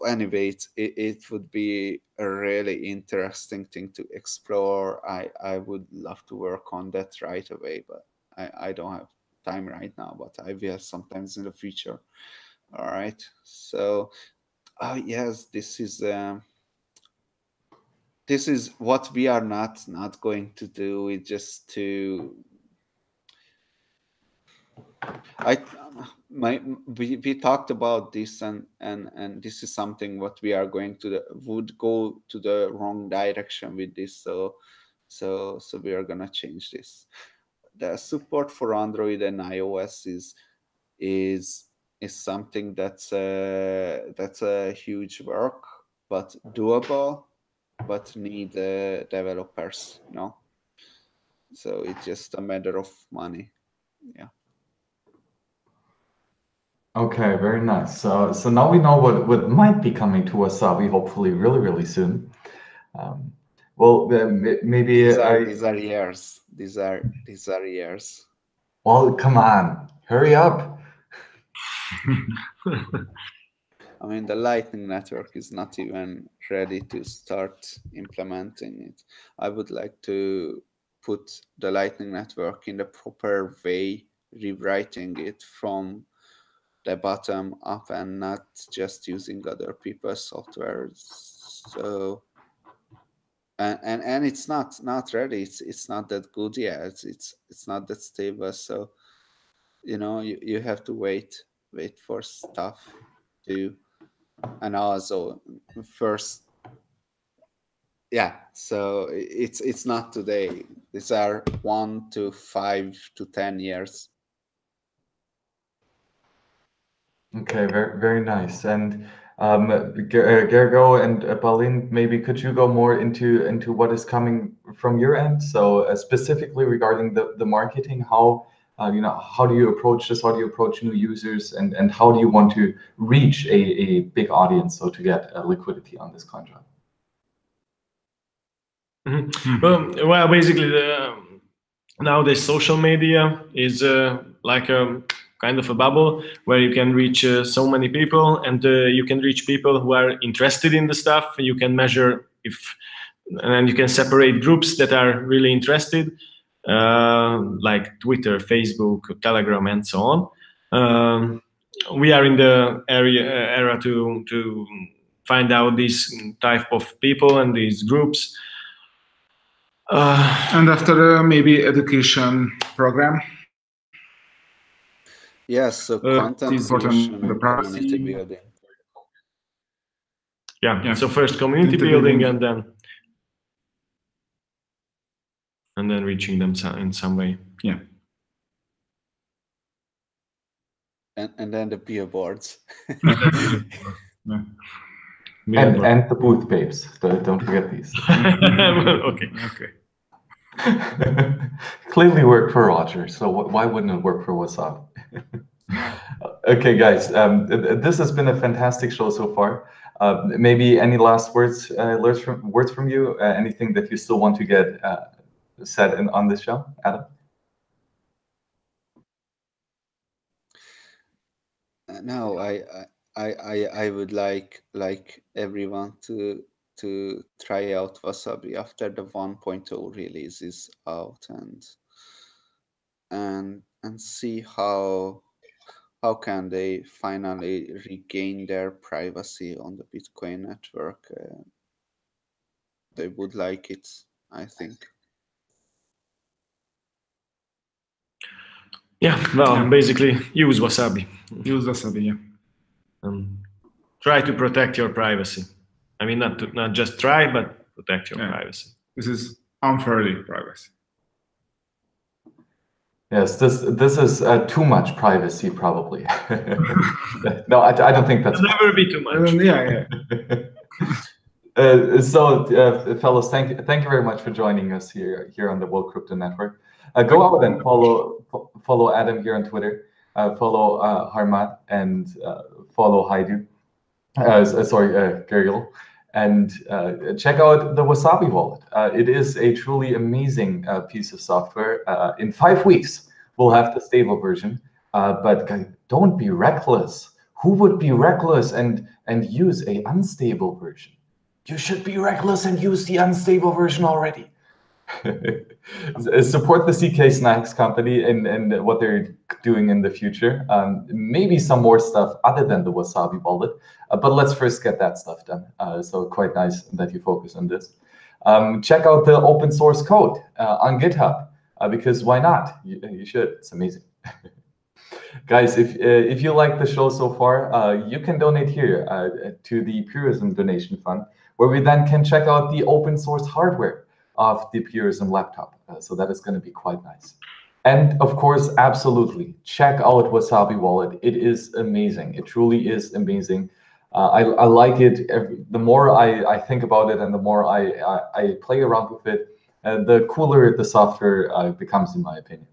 anyway, it would be a really interesting thing to explore. I would love to work on that right away, but I don't have time right now, but I will sometimes in the future. All right, so yes, this is what we are not going to do. It's just to we talked about this, and this is something what we are going to would go to the wrong direction with this. So we are gonna change this. The support for Android and iOS is something that's a huge work, but doable, but need developers, you know. So it's just a matter of money. Yeah. Okay, very nice. So now we know what might be coming to Wasabi, hopefully really soon. Well, maybe these are years. These are years. Well, come on, hurry up. I mean, the Lightning Network is not even ready to start implementing it. I would like to put the Lightning Network in the proper way, rewriting it from the bottom up and not just using other people's software. So, and it's not ready. It's not that good yet. It's not that stable. So, you know, you have to wait for stuff to. And also first, yeah, so it's not today. These are 1 to 5 to 10 years. Okay, very nice. And Gergo and Pauline, maybe could you go more into what is coming from your end? So specifically regarding the marketing, how how do you approach this? How do you approach new users, and how do you want to reach a big audience, so to get liquidity on this contract? Well, basically, now the social media is like a kind of a bubble where you can reach so many people, and you can reach people who are interested in the stuff. You can measure and you can separate groups that are really interested, like Twitter, Facebook, Telegram, and so on. We are in the era to find out these type of people and these groups. And after maybe education program. Yes, so content creation and community building. Yeah, so first community building, and then reaching them in some way. Yeah. And then the billboards. Yeah. And the booth babes. Don't forget these. Okay. Clearly worked for Roger, so why wouldn't it work for Wasabi? Okay, guys, this has been a fantastic show so far. Maybe any last words from you? Anything that you still want to get said on this show, Adam? No, I would like everyone to try out Wasabi after the 1.0 release is out, and see how can they finally regain their privacy on the Bitcoin network. They would like it, I think. Yeah, well, basically use Wasabi. Use Wasabi, yeah. Try to protect your privacy. I mean, not just try, but protect your privacy. This is unfairly privacy. Yes, this is too much privacy, probably. No, I don't think that's. It'll never be too much. Yeah. Fellows, thank you very much for joining us here on the World Crypto Network. Go out and follow Adam here on Twitter, follow Harmat, and follow Haidu. Geriel, and check out the Wasabi wallet. It is a truly amazing piece of software. In 5 weeks, we'll have the stable version, but don't be reckless. Who would be reckless and use a unstable version? You should be reckless and use the unstable version already. Support the zkSnacks company and what they're doing in the future. Maybe some more stuff other than the Wasabi wallet, but let's first get that stuff done. So quite nice that you focus on this. Check out the open source code on GitHub, because why not? You should. It's amazing. Guys, if you like the show so far, you can donate here to the Purism Donation Fund, where we then can check out the open source hardware of the Purism laptop. So that is going to be quite nice. And of course, absolutely, check out Wasabi Wallet. It is amazing. It truly is amazing. I like it. The more I think about it and the more I play around with it, the cooler the software becomes, in my opinion.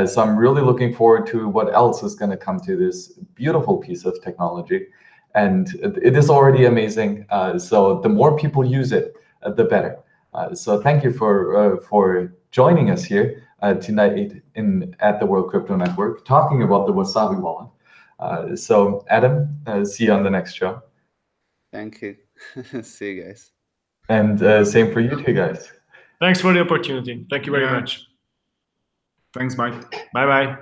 So I'm really looking forward to what else is going to come to this beautiful piece of technology. And it is already amazing. So the more people use it, the better. So thank you for joining us here tonight at the World Crypto Network, talking about the Wasabi wallet. So Adam, see you on the next show. Thank you. See you guys. And same for you two guys. Thanks for the opportunity. Thank you very much. Thanks, bye. Bye-bye.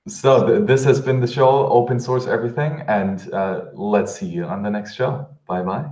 So this has been the show, Open Source Everything, and let's see you on the next show. Bye-bye.